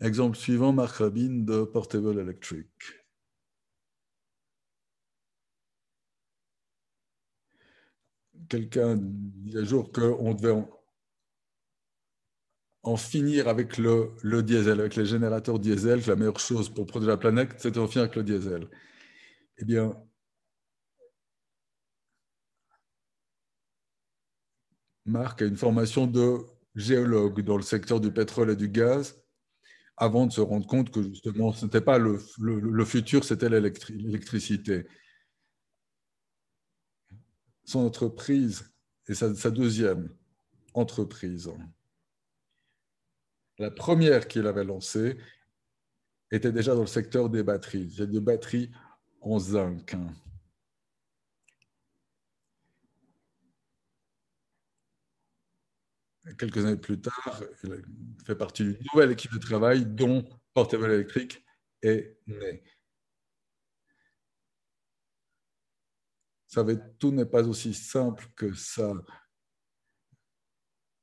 Exemple suivant, Mark Rabin de Portable Electric. Quelqu'un dit un jour qu'on devait en finir avec le diesel, avec les générateurs diesel, que la meilleure chose pour protéger la planète, c'était d'en finir avec le diesel. Eh bien, Marc a une formation de géologue dans le secteur du pétrole et du gaz, avant de se rendre compte que justement, ce n'était pas le futur, c'était l'électricité. Son entreprise, et sa deuxième entreprise, la première qu'il avait lancée, était déjà dans le secteur des batteries. Il y a des batteries en zinc. quelques années plus tard, il a fait partie d'une nouvelle équipe de travail dont Portable Electric est né. Vous savez, tout n'est pas aussi simple que ça.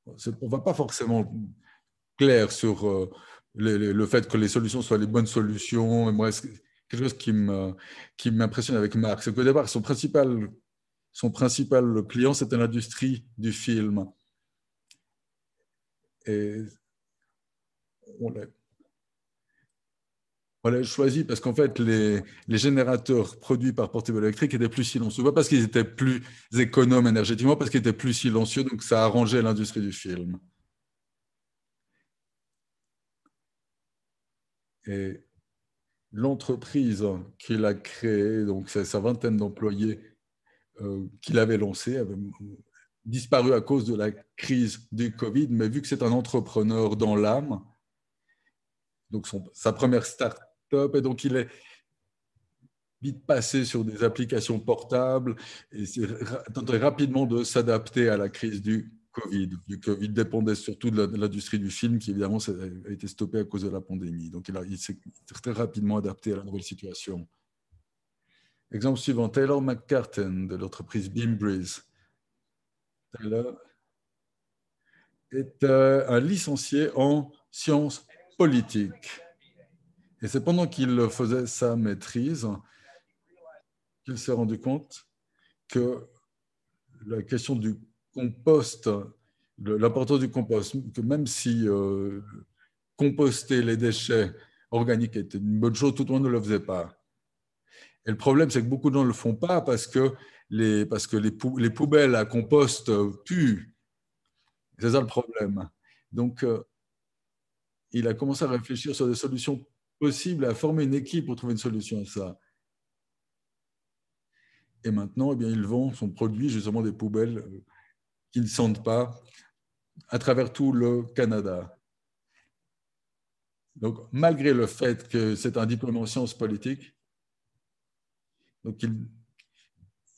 On ne va pas forcément clair sur le fait que les solutions soient les bonnes solutions. Et moi, quelque chose qui m'impressionne avec Marc, c'est qu'au départ, son principal client, c'était l'industrie du film. Et on l'a choisi parce qu'en fait, les générateurs produits par Portable Electric étaient plus silencieux. Pas parce qu'ils étaient plus économes énergétiquement, parce qu'ils étaient plus silencieux, donc ça arrangeait l'industrie du film. Et l'entreprise qu'il a créée, donc c'est sa vingtaine d'employés qu'il avait lancée, avait disparu à cause de la crise du Covid, mais vu que c'est un entrepreneur dans l'âme, donc sa première start-up, et donc il est vite passé sur des applications portables et tenté rapidement de s'adapter à la crise du Covid. Du Covid dépendait surtout de l'industrie du film qui évidemment a été stoppée à cause de la pandémie. Donc il s'est très rapidement adapté à la nouvelle situation. Exemple suivant, Taylor McCartan de l'entreprise Beambreeze. Taylor est un licencié en sciences politiques. Et c'est pendant qu'il faisait sa maîtrise qu'il s'est rendu compte que la question du compost, l'importance du compost, que même si composter les déchets organiques était une bonne chose, tout le monde ne le faisait pas. Et le problème, c'est que beaucoup de gens ne le font pas parce que les poubelles à compost puent. C'est ça le problème. Donc, il a commencé à réfléchir sur des solutions possibles, à former une équipe pour trouver une solution à ça. Et maintenant, eh bien, il vend son produit, justement des poubelles qui ne sentent pas, à travers tout le Canada. Donc, malgré le fait que c'est un diplôme en sciences politiques, donc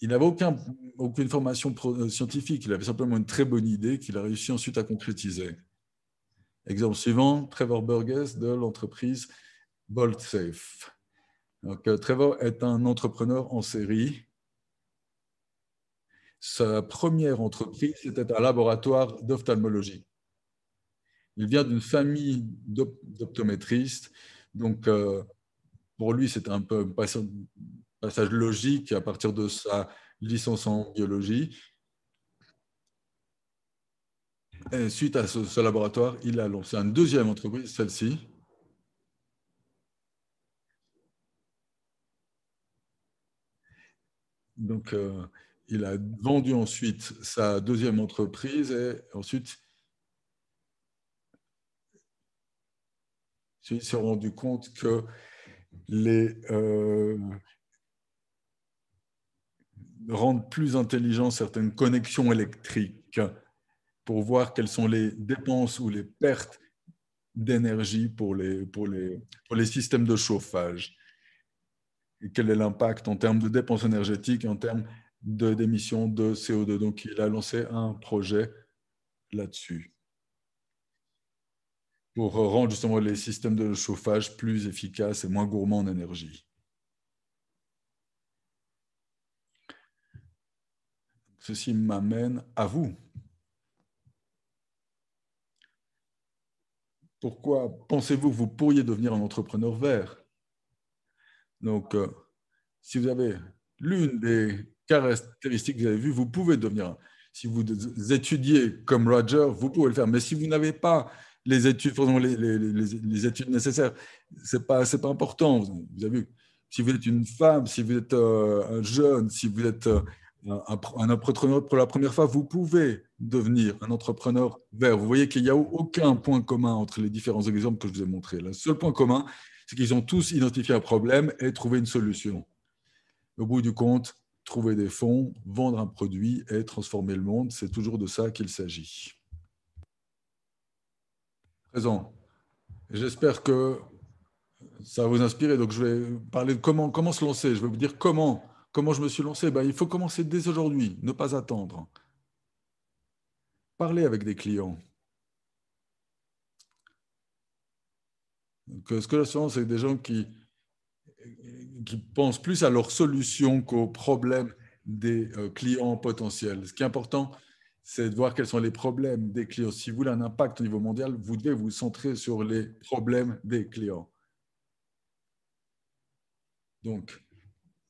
il n'avait aucune formation scientifique, il avait simplement une très bonne idée qu'il a réussi ensuite à concrétiser. Exemple suivant, Trevor Burgess de l'entreprise BoltSafe. Donc, Trevor est un entrepreneur en série. Sa première entreprise, c'était un laboratoire d'ophtalmologie. Il vient d'une famille d'optométristes, donc pour lui, c'était un peu un passage logique à partir de sa licence en biologie. Et suite à ce laboratoire, il a lancé une deuxième entreprise, celle-ci. Donc, il a vendu ensuite sa deuxième entreprise et ensuite, il s'est rendu compte que les rendre plus intelligent certaines connexions électriques pour voir quelles sont les dépenses ou les pertes d'énergie pour les systèmes de chauffage. Et quel est l'impact en termes de dépenses énergétiques et en termes d'émissions de CO2. Donc, il a lancé un projet là-dessus pour rendre justement les systèmes de chauffage plus efficaces et moins gourmands en énergie. Ceci m'amène à vous. Pourquoi pensez-vous que vous pourriez devenir un entrepreneur vert? Donc, si vous avez l'une des caractéristiques que vous avez vues, vous pouvez devenir. Si vous étudiez comme Roger, vous pouvez le faire. Mais si vous n'avez pas les études, les études nécessaires, c'est pas important. Vous avez vu, si vous êtes une femme, si vous êtes un jeune, si vous êtes un entrepreneur pour la première fois, vous pouvez devenir un entrepreneur vert. Vous voyez qu'il n'y a aucun point commun entre les différents exemples que je vous ai montrés. Le seul point commun, c'est qu'ils ont tous identifié un problème et trouvé une solution. Au bout du compte, trouver des fonds, vendre un produit et transformer le monde, c'est toujours de ça qu'il s'agit. Présent. J'espère que ça va vous inspirer. Donc, je vais parler de comment se lancer. Je vais vous dire comment je me suis lancé. Ben, il faut commencer dès aujourd'hui, ne pas attendre. Parler avec des clients. que ce que l'assurance, c'est des gens qui pensent plus à leurs solutions qu'aux problèmes des clients potentiels. Ce qui est important, c'est de voir quels sont les problèmes des clients. Si vous voulez un impact au niveau mondial, vous devez vous centrer sur les problèmes des clients. Donc,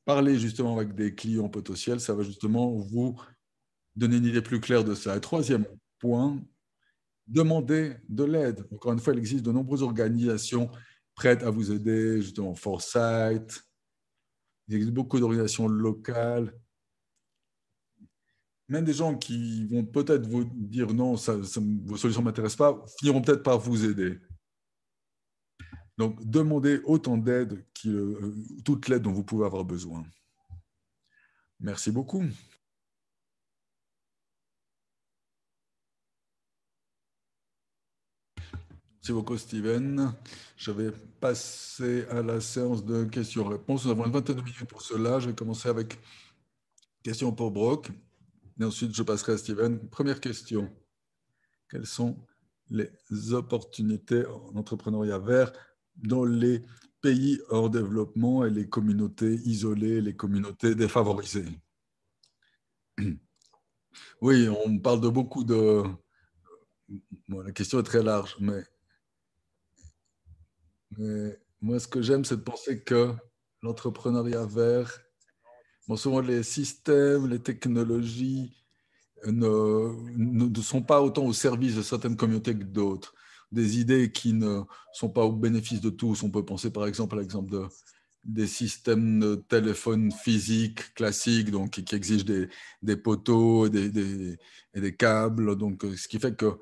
parler justement avec des clients potentiels, ça va justement vous donner une idée plus claire de ça. Et troisième point, demander de l'aide. Encore une fois, il existe de nombreuses organisations prêtes à vous aider, justement Foresight. Il existe beaucoup d'organisations locales, même des gens qui vont peut-être vous dire non, vos solutions ne m'intéressent pas, finiront peut-être par vous aider. Donc, demandez autant d'aide, toute l'aide dont vous pouvez avoir besoin. Merci beaucoup. Merci beaucoup, Steven. Je vais passer à la séance de questions-réponses. Nous avons une vingtaine de minutes pour cela. Je vais commencer avec question pour Brock. Et ensuite, je passerai à Steven. Première question. Quelles sont les opportunités en entrepreneuriat vert dans les pays hors développement et les communautés isolées, les communautés défavorisées? Oui, on parle de beaucoup de... Bon, la question est très large, mais moi, ce que j'aime, c'est de penser que l'entrepreneuriat vert, bon, souvent les systèmes, les technologies ne sont pas autant au service de certaines communautés que d'autres. Des idées qui ne sont pas au bénéfice de tous. On peut penser par exemple à l'exemple des systèmes de téléphone physiques classiques, donc qui exigent des poteaux et des câbles. Donc, ce qui fait que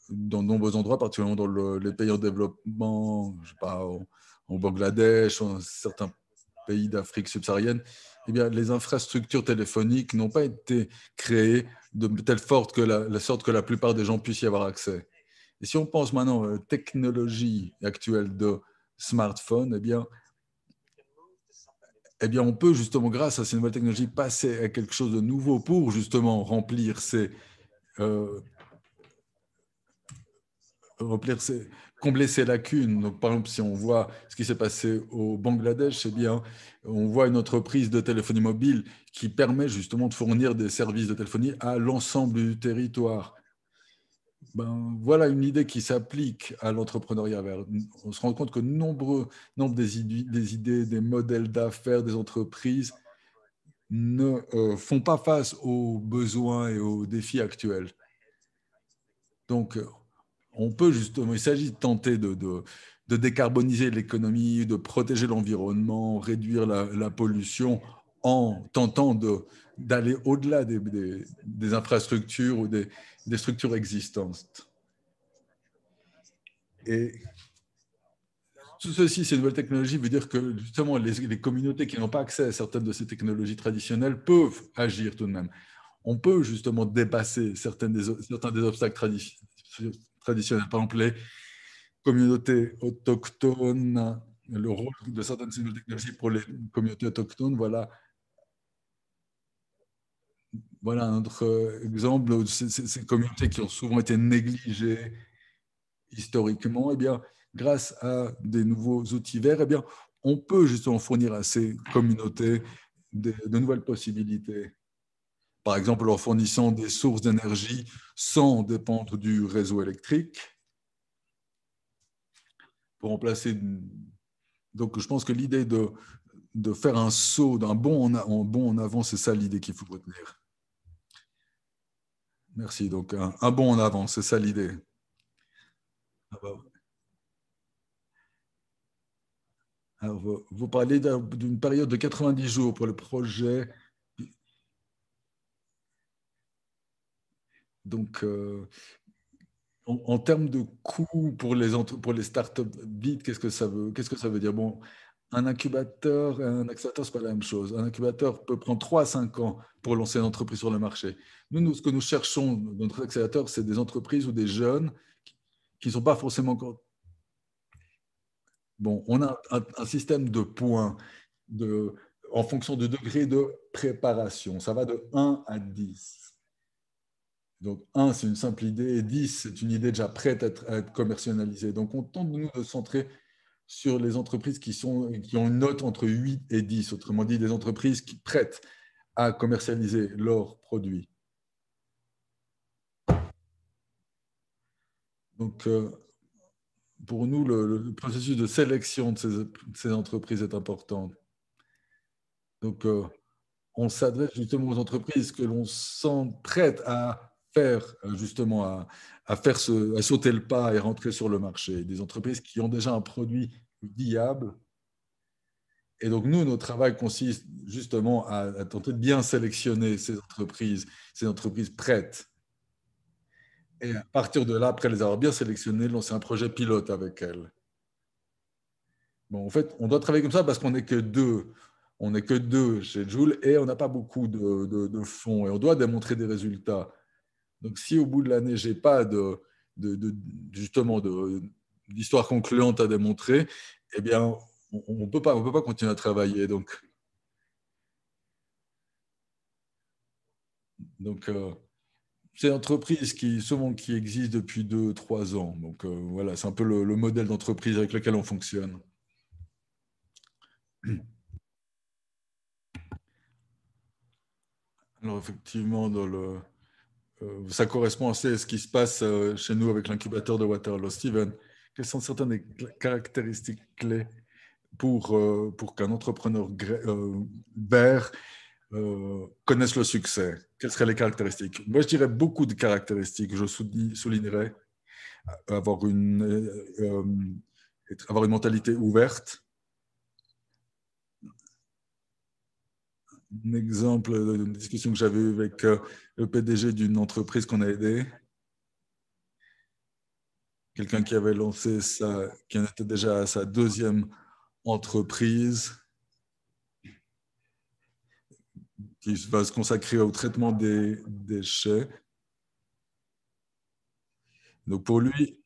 dans de nombreux endroits, particulièrement dans les pays en développement, je sais pas, au Bangladesh, ou certains pays d'Afrique subsaharienne, eh bien, les infrastructures téléphoniques n'ont pas été créées de telle sorte que la plupart des gens puissent y avoir accès. Et si on pense maintenant à la technologie actuelle de smartphone, eh bien, on peut justement, grâce à ces nouvelles technologies, passer à quelque chose de nouveau pour justement euh, combler ces lacunes. Donc, par exemple, si on voit ce qui s'est passé au Bangladesh, eh bien, on voit une entreprise de téléphonie mobile qui permet justement de fournir des services de téléphonie à l'ensemble du territoire. Ben, voilà une idée qui s'applique à l'entrepreneuriat vert. On se rend compte que nombre des idées, des modèles d'affaires, des entreprises ne font pas face aux besoins et aux défis actuels. Donc, on peut justement, il s'agit de tenter de décarboniser l'économie, de protéger l'environnement, réduire la pollution en tentant d'aller au-delà des infrastructures ou des structures existantes. Et tout ceci, ces nouvelles technologies, veut dire que justement les communautés qui n'ont pas accès à certaines de ces technologies traditionnelles peuvent agir tout de même. On peut justement dépasser certains des obstacles traditionnels. Par exemple, les communautés autochtones, le rôle de certaines de ces nouvelles technologies pour les communautés autochtones, voilà un autre exemple de ces communautés qui ont souvent été négligées historiquement. Eh bien, grâce à des nouveaux outils verts, eh bien, on peut justement fournir à ces communautés de nouvelles possibilités. Par exemple, en leur fournissant des sources d'énergie sans dépendre du réseau électrique pour remplacer. Donc, je pense que l'idée de faire un saut, d'un bond en avant, c'est ça l'idée qu'il faut retenir. Merci. Donc, un bond en avant, c'est ça l'idée. Ah bah, alors, vous parlez d'une période de 90 jours pour le projet. Donc, en termes de coûts pour les startups vite, qu'est-ce que ça veut dire? Bon, un incubateur et un accélérateur, ce n'est pas la même chose. Un incubateur peut prendre 3 à 5 ans pour lancer une entreprise sur le marché. Ce que nous cherchons dans notre accélérateur, c'est des entreprises ou des jeunes qui ne sont pas forcément encore. Bon, on a un système de points en fonction du degré de préparation. Ça va de 1 à 10. Donc, 1, c'est une simple idée, et 10, c'est une idée déjà prête à être commercialisée. Donc, on tente, nous, de centrer sur les entreprises qui ont une note entre 8 et 10, autrement dit, des entreprises qui prêtent à commercialiser leurs produits. Donc, pour nous, le processus de sélection de ces entreprises est important. Donc, on s'adresse justement aux entreprises que l'on sent prêtes à faire, justement, à sauter le pas et rentrer sur le marché. Des entreprises qui ont déjà un produit viable. Et donc, nous, notre travail consiste justement à tenter de bien sélectionner ces entreprises prêtes. Et à partir de là, après les avoir bien sélectionnées, lancer un projet pilote avec elles. Bon, en fait, on doit travailler comme ça parce qu'on n'est que deux. On n'est que deux chez Joule et on n'a pas beaucoup de fonds et on doit démontrer des résultats. Donc, si au bout de l'année, je n'ai pas justement d'histoire concluante à démontrer, eh bien, on ne peut pas continuer à travailler. Donc c'est une entreprise qui existe depuis 2, 3 ans. Donc, voilà, c'est un peu le modèle d'entreprise avec lequel on fonctionne. Alors, effectivement, ça correspond assez à ce qui se passe chez nous avec l'incubateur de Waterloo. Steven, quelles sont certaines des caractéristiques clés pour qu'un entrepreneur vert connaisse le succès? Quelles seraient les caractéristiques? Moi, je dirais beaucoup de caractéristiques. Je soulignerais avoir avoir une mentalité ouverte. Un exemple d'une discussion que j'avais eue avec le PDG d'une entreprise qu'on a aidée, quelqu'un qui avait qui en était déjà à sa deuxième entreprise, qui va se consacrer au traitement des déchets. Donc pour lui,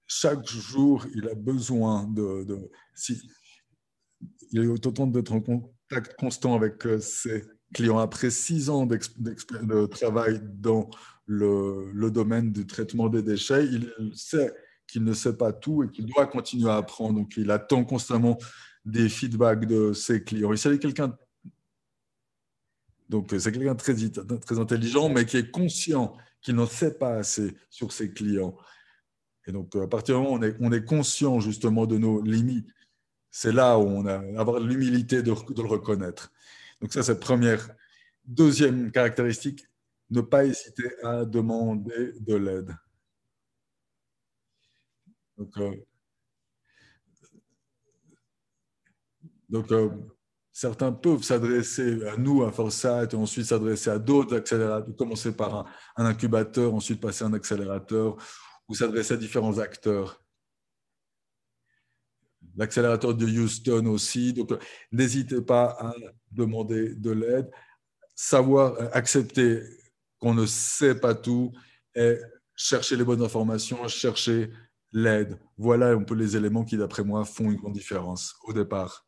chaque jour, il a besoin il est autant d'être en contact constant avec ses clients. Après 6 ans de travail dans le domaine du traitement des déchets, il sait qu'il ne sait pas tout et qu'il doit continuer à apprendre. Donc, il attend constamment des feedbacks de ses clients. C'est quelqu'un de très intelligent, mais qui est conscient qu'il n'en sait pas assez sur ses clients. Et donc, à partir du moment où on est conscient justement de nos limites, c'est là où on a avoir l'humilité de le reconnaître. Donc ça, c'est première. Deuxième caractéristique, ne pas hésiter à demander de l'aide. Donc, donc certains peuvent s'adresser à nous, à Forsat, et ensuite s'adresser à d'autres accélérateurs, commencer par un incubateur, ensuite passer à un accélérateur, ou s'adresser à différents acteurs. L'accélérateur de Houston aussi. Donc, n'hésitez pas à demander de l'aide. Savoir accepter qu'on ne sait pas tout et chercher les bonnes informations, chercher l'aide. Voilà un peu les éléments qui, d'après moi, font une grande différence au départ.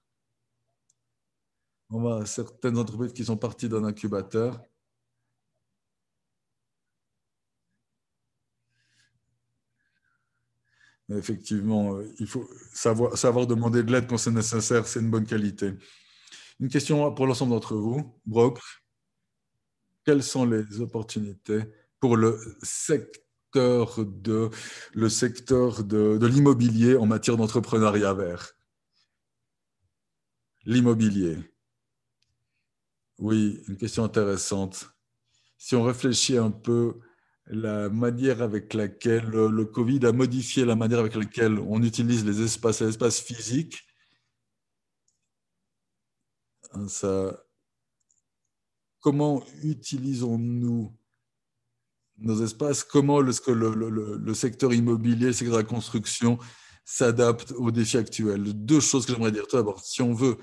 On va certaines entreprises qui sont parties d'un incubateur. Mais effectivement, il faut savoir demander de l'aide quand c'est nécessaire, c'est une bonne qualité. Une question pour l'ensemble d'entre vous. Brock, quelles sont les opportunités pour le secteur de l'immobilier en matière d'entrepreneuriat vert? L'immobilier. Oui, une question intéressante. Si on réfléchit un peu la manière avec laquelle le Covid a modifié la manière avec laquelle on utilise les espaces physiques, hein, comment utilisons-nous nos espaces? Comment est-ce que le secteur immobilier, le secteur de la construction s'adapte aux défis actuels? Deux choses que j'aimerais dire. Tout d'abord, si on veut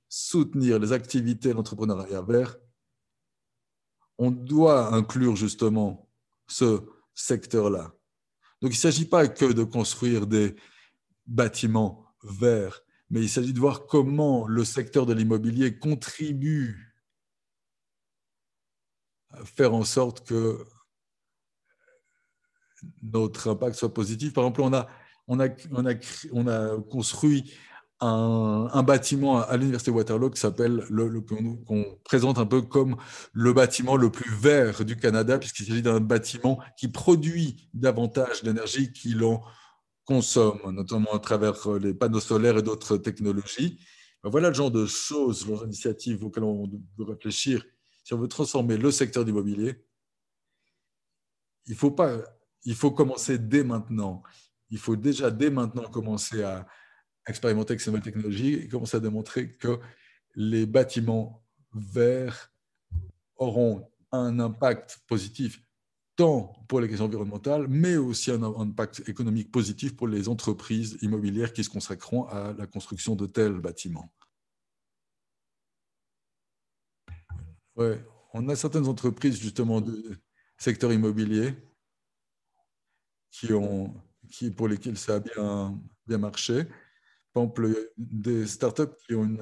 soutenir les activités de l'entrepreneuriat vert, on doit inclure justement ce secteur-là. Donc, il ne s'agit pas que de construire des bâtiments verts, mais il s'agit de voir comment le secteur de l'immobilier contribue à faire en sorte que notre impact soit positif. Par exemple, on a on a construit un bâtiment à l'université Waterloo qui s'appelle, qu'on présente un peu comme le bâtiment le plus vert du Canada, puisqu'il s'agit d'un bâtiment qui produit davantage d'énergie qu'il en consomme, notamment à travers les panneaux solaires et d'autres technologies. Ben voilà le genre de choses, le genre d'initiatives auxquelles on doit réfléchir. Si on veut transformer le secteur de l'immobilier, il faut pas, il faut commencer dès maintenant. Il faut déjà dès maintenant commencer à expérimenter avec ces nouvelles technologies et commencer à démontrer que les bâtiments verts auront un impact positif tant pour les questions environnementales, mais aussi un impact économique positif pour les entreprises immobilières qui se consacreront à la construction de tels bâtiments. Ouais. On a certaines entreprises justement du secteur immobilier qui ont, pour lesquelles ça a bien marché. Par exemple, des startups qui ont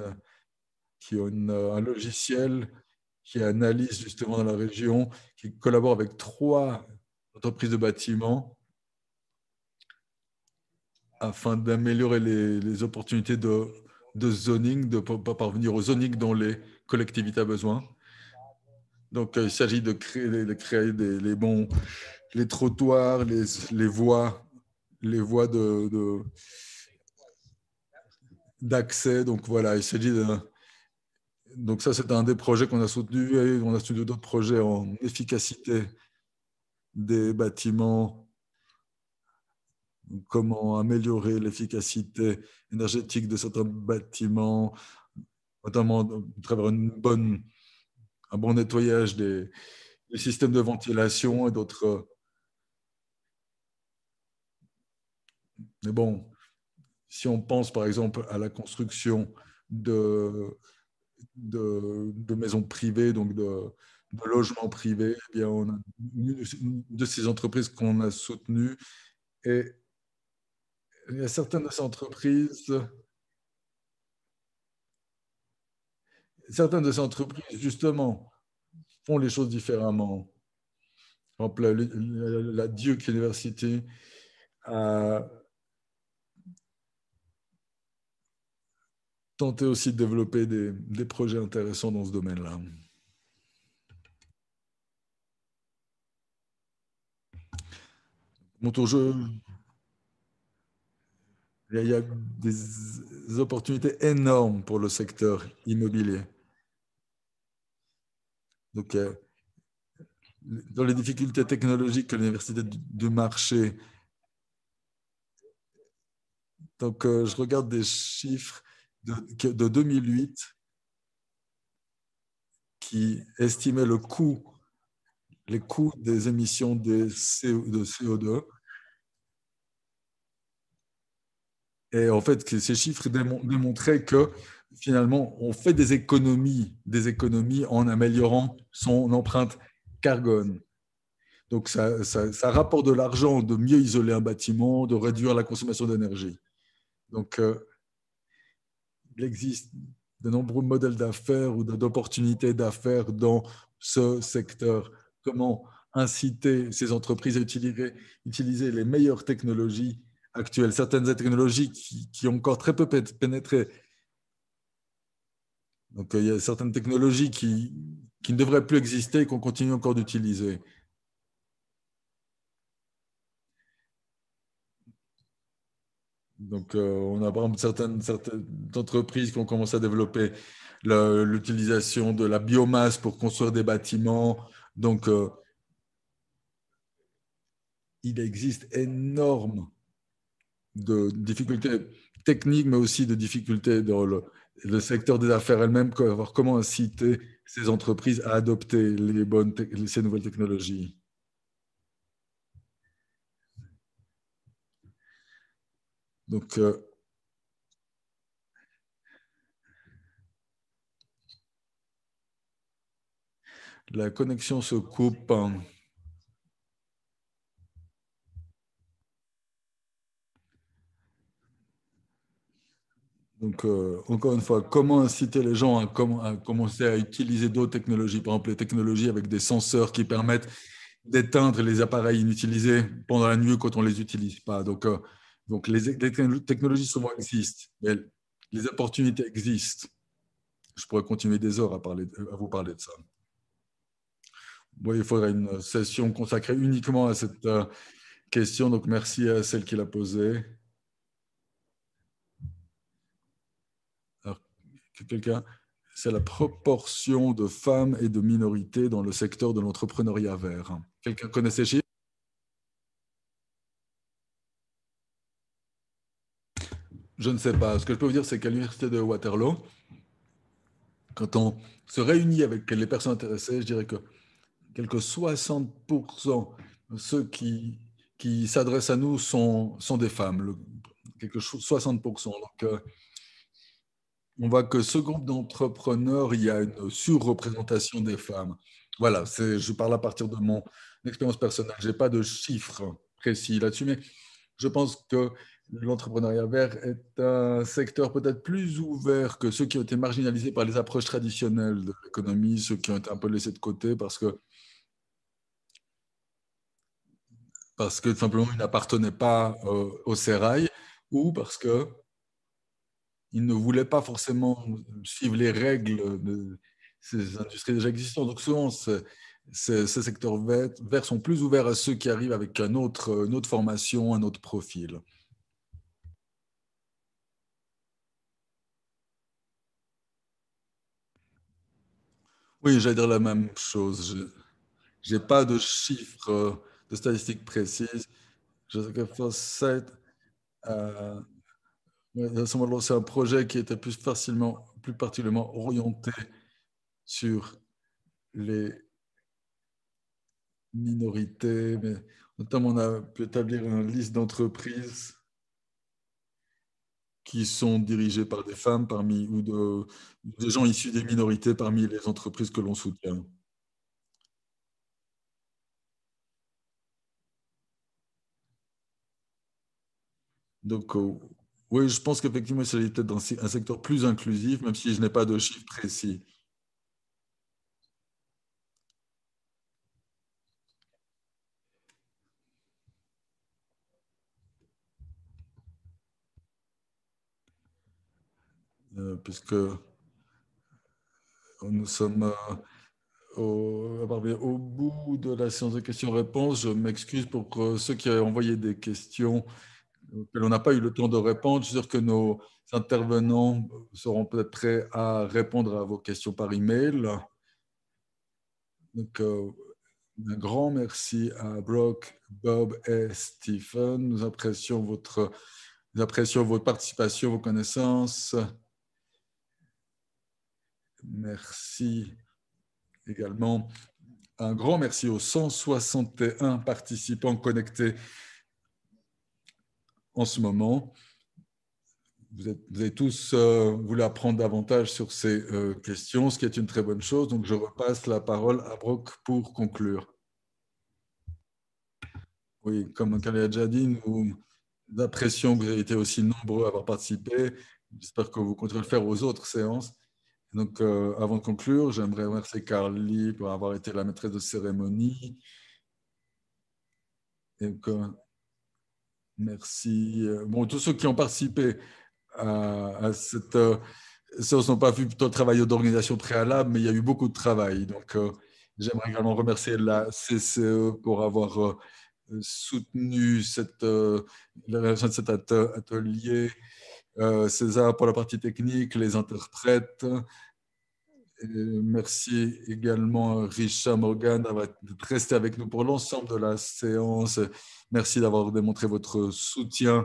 un logiciel qui analyse justement dans la région, qui collabore avec 3 entreprises de bâtiments afin d'améliorer les opportunités de zoning, de parvenir au zoning dont les collectivités ont besoin. Donc, il s'agit de créer les trottoirs, les voies d'accès. Donc, voilà, il s'agit de. Donc, ça, c'est un des projets qu'on a soutenu et on a soutenu d'autres projets en efficacité des bâtiments, comment améliorer l'efficacité énergétique de certains bâtiments, notamment à travers un bon nettoyage des systèmes de ventilation et d'autres. Mais bon, si on pense par exemple à la construction de, de maisons privées, donc de logements privés, eh bien, on a une de ces entreprises qu'on a soutenues. Et il y a certaines de ces entreprises, justement, font les choses différemment. Par exemple, la Duke University a tenté aussi de développer des projets intéressants dans ce domaine-là. Mon tour, il y a des opportunités énormes pour le secteur immobilier. Donc, dans les difficultés technologiques que l'université du marché, donc je regarde des chiffres de 2008 qui estimaient les coûts des émissions de CO2. Et en fait, ces chiffres démontraient que finalement, on fait des économies en améliorant son empreinte carbone. Donc, ça rapporte de l'argent de mieux isoler un bâtiment, de réduire la consommation d'énergie. Donc, il existe de nombreux modèles d'affaires ou d'opportunités d'affaires dans ce secteur. Comment inciter ces entreprises à utiliser les meilleures technologies actuelles, certaines technologies qui ont encore très peu pénétré. Donc, il y a certaines technologies qui ne devraient plus exister et qu'on continue encore d'utiliser. Donc, on a par exemple certaines entreprises qui ont commencé à développer l'utilisation de la biomasse pour construire des bâtiments. Donc, il existe énormément de difficultés techniques, mais aussi de difficultés dans le secteur des affaires elles-mêmes, comment inciter ces entreprises à adopter ces nouvelles technologies. Donc, la connexion se coupe. Donc, encore une fois, comment inciter les gens à commencer à utiliser d'autres technologies, par exemple les technologies avec des senseurs qui permettent d'éteindre les appareils inutilisés pendant la nuit quand on ne les utilise pas. Donc, Donc, les technologies souvent existent, mais les opportunités existent. Je pourrais continuer des heures à vous parler de ça. Bon, il faudrait une session consacrée uniquement à cette question, donc merci à celle qui l'a posée. Alors, quelqu'un, c'est la proportion de femmes et de minorités dans le secteur de l'entrepreneuriat vert. Quelqu'un connaît ces chiffres? Je ne sais pas. Ce que je peux vous dire, c'est qu'à l'université de Waterloo, quand on se réunit avec les personnes intéressées, je dirais que quelques 60% de ceux qui s'adressent à nous sont des femmes. Quelque chose, 60%. Donc, on voit que ce groupe d'entrepreneurs, il y a une surreprésentation des femmes. Voilà, je parle à partir de mon expérience personnelle. Je n'ai pas de chiffres précis là-dessus, mais je pense que l'entrepreneuriat vert est un secteur peut-être plus ouvert que ceux qui ont été marginalisés par les approches traditionnelles de l'économie, ceux qui ont été un peu laissés de côté parce que simplement ils n'appartenaient pas au sérail ou parce que ils ne voulaient pas forcément suivre les règles de ces industries déjà existantes. Donc souvent, ces secteurs verts sont plus ouverts à ceux qui arrivent avec une autre formation, un autre profil. Oui, j'allais dire la même chose. Je n'ai pas de chiffres, de statistiques précises. Je sais que Foresight, euh, ouais, à ce moment-là, c'est un projet qui était plus particulièrement orienté sur les minorités, mais notamment on a pu établir une liste d'entreprises qui sont dirigées par des femmes des gens issus des minorités parmi les entreprises que l'on soutient. Donc, oui, je pense qu'effectivement, il s'agit peut-être d'un secteur plus inclusif, même si je n'ai pas de chiffres précis. Puisque nous sommes au bout de la séance de questions-réponses. Je m'excuse pour ceux qui ont envoyé des questions que l'on n'a pas eu le temps de répondre. Je suis sûr que nos intervenants seront peut-être prêts à répondre à vos questions par email. Donc, un grand merci à Brock, Bob et Stephen. Nous apprécions votre participation, vos connaissances. Merci également. Un grand merci aux 161 participants connectés en ce moment. Vous avez tous voulu apprendre davantage sur ces questions, ce qui est une très bonne chose. Donc, je repasse la parole à Brock pour conclure. Oui, comme Khaled a déjà dit, nous apprécions que vous ayez été aussi nombreux à avoir participé. J'espère que vous continuerez à le faire aux autres séances. Donc, avant de conclure, j'aimerais remercier Carly pour avoir été la maîtresse de cérémonie. Et merci. Bon, tous ceux qui ont participé à cette séance n'ont pas vu plutôt le travail d'organisation préalable, mais il y a eu beaucoup de travail. Donc, j'aimerais également remercier la CCE pour avoir soutenu la réalisation de cet atelier, César pour la partie technique, les interprètes. Et merci également Richard Morgan d'avoir resté avec nous pour l'ensemble de la séance. Merci d'avoir démontré votre soutien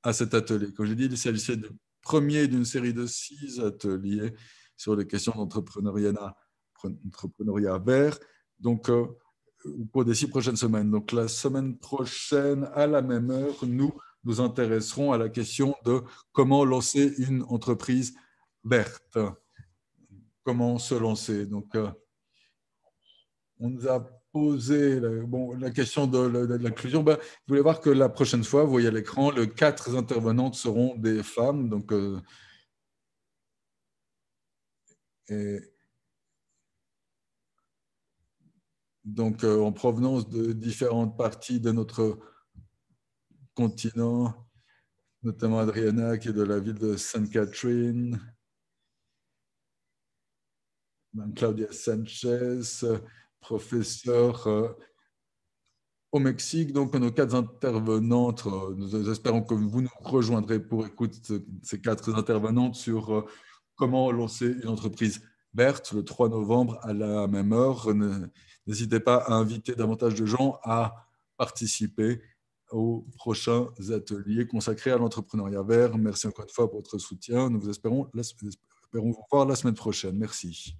à cet atelier. Comme j'ai dit, il s'agissait du premier d'une série de 6 ateliers sur les questions d'entrepreneuriat vert. Donc, pour les 6 prochaines semaines. Donc, la semaine prochaine, à la même heure, nous nous intéresserons à la question de comment lancer une entreprise verte. Comment se lancer. Donc, on nous a posé la question de l'inclusion. Ben, vous voulez voir que la prochaine fois, vous voyez à l'écran, les 4 intervenantes seront des femmes. Et, en provenance de différentes parties de notre continent. notamment Adriana qui est de la ville de Sainte Catherine, Mme Claudia Sanchez, professeure au Mexique. Donc, nos 4 intervenantes, nous espérons que vous nous rejoindrez pour écouter ces 4 intervenantes sur comment lancer une entreprise verte le 3 novembre à la même heure. N'hésitez pas à inviter davantage de gens à participer aux prochains ateliers consacrés à l'entrepreneuriat vert. Merci encore une fois pour votre soutien. Nous vous espérons vous voir la semaine prochaine. Merci.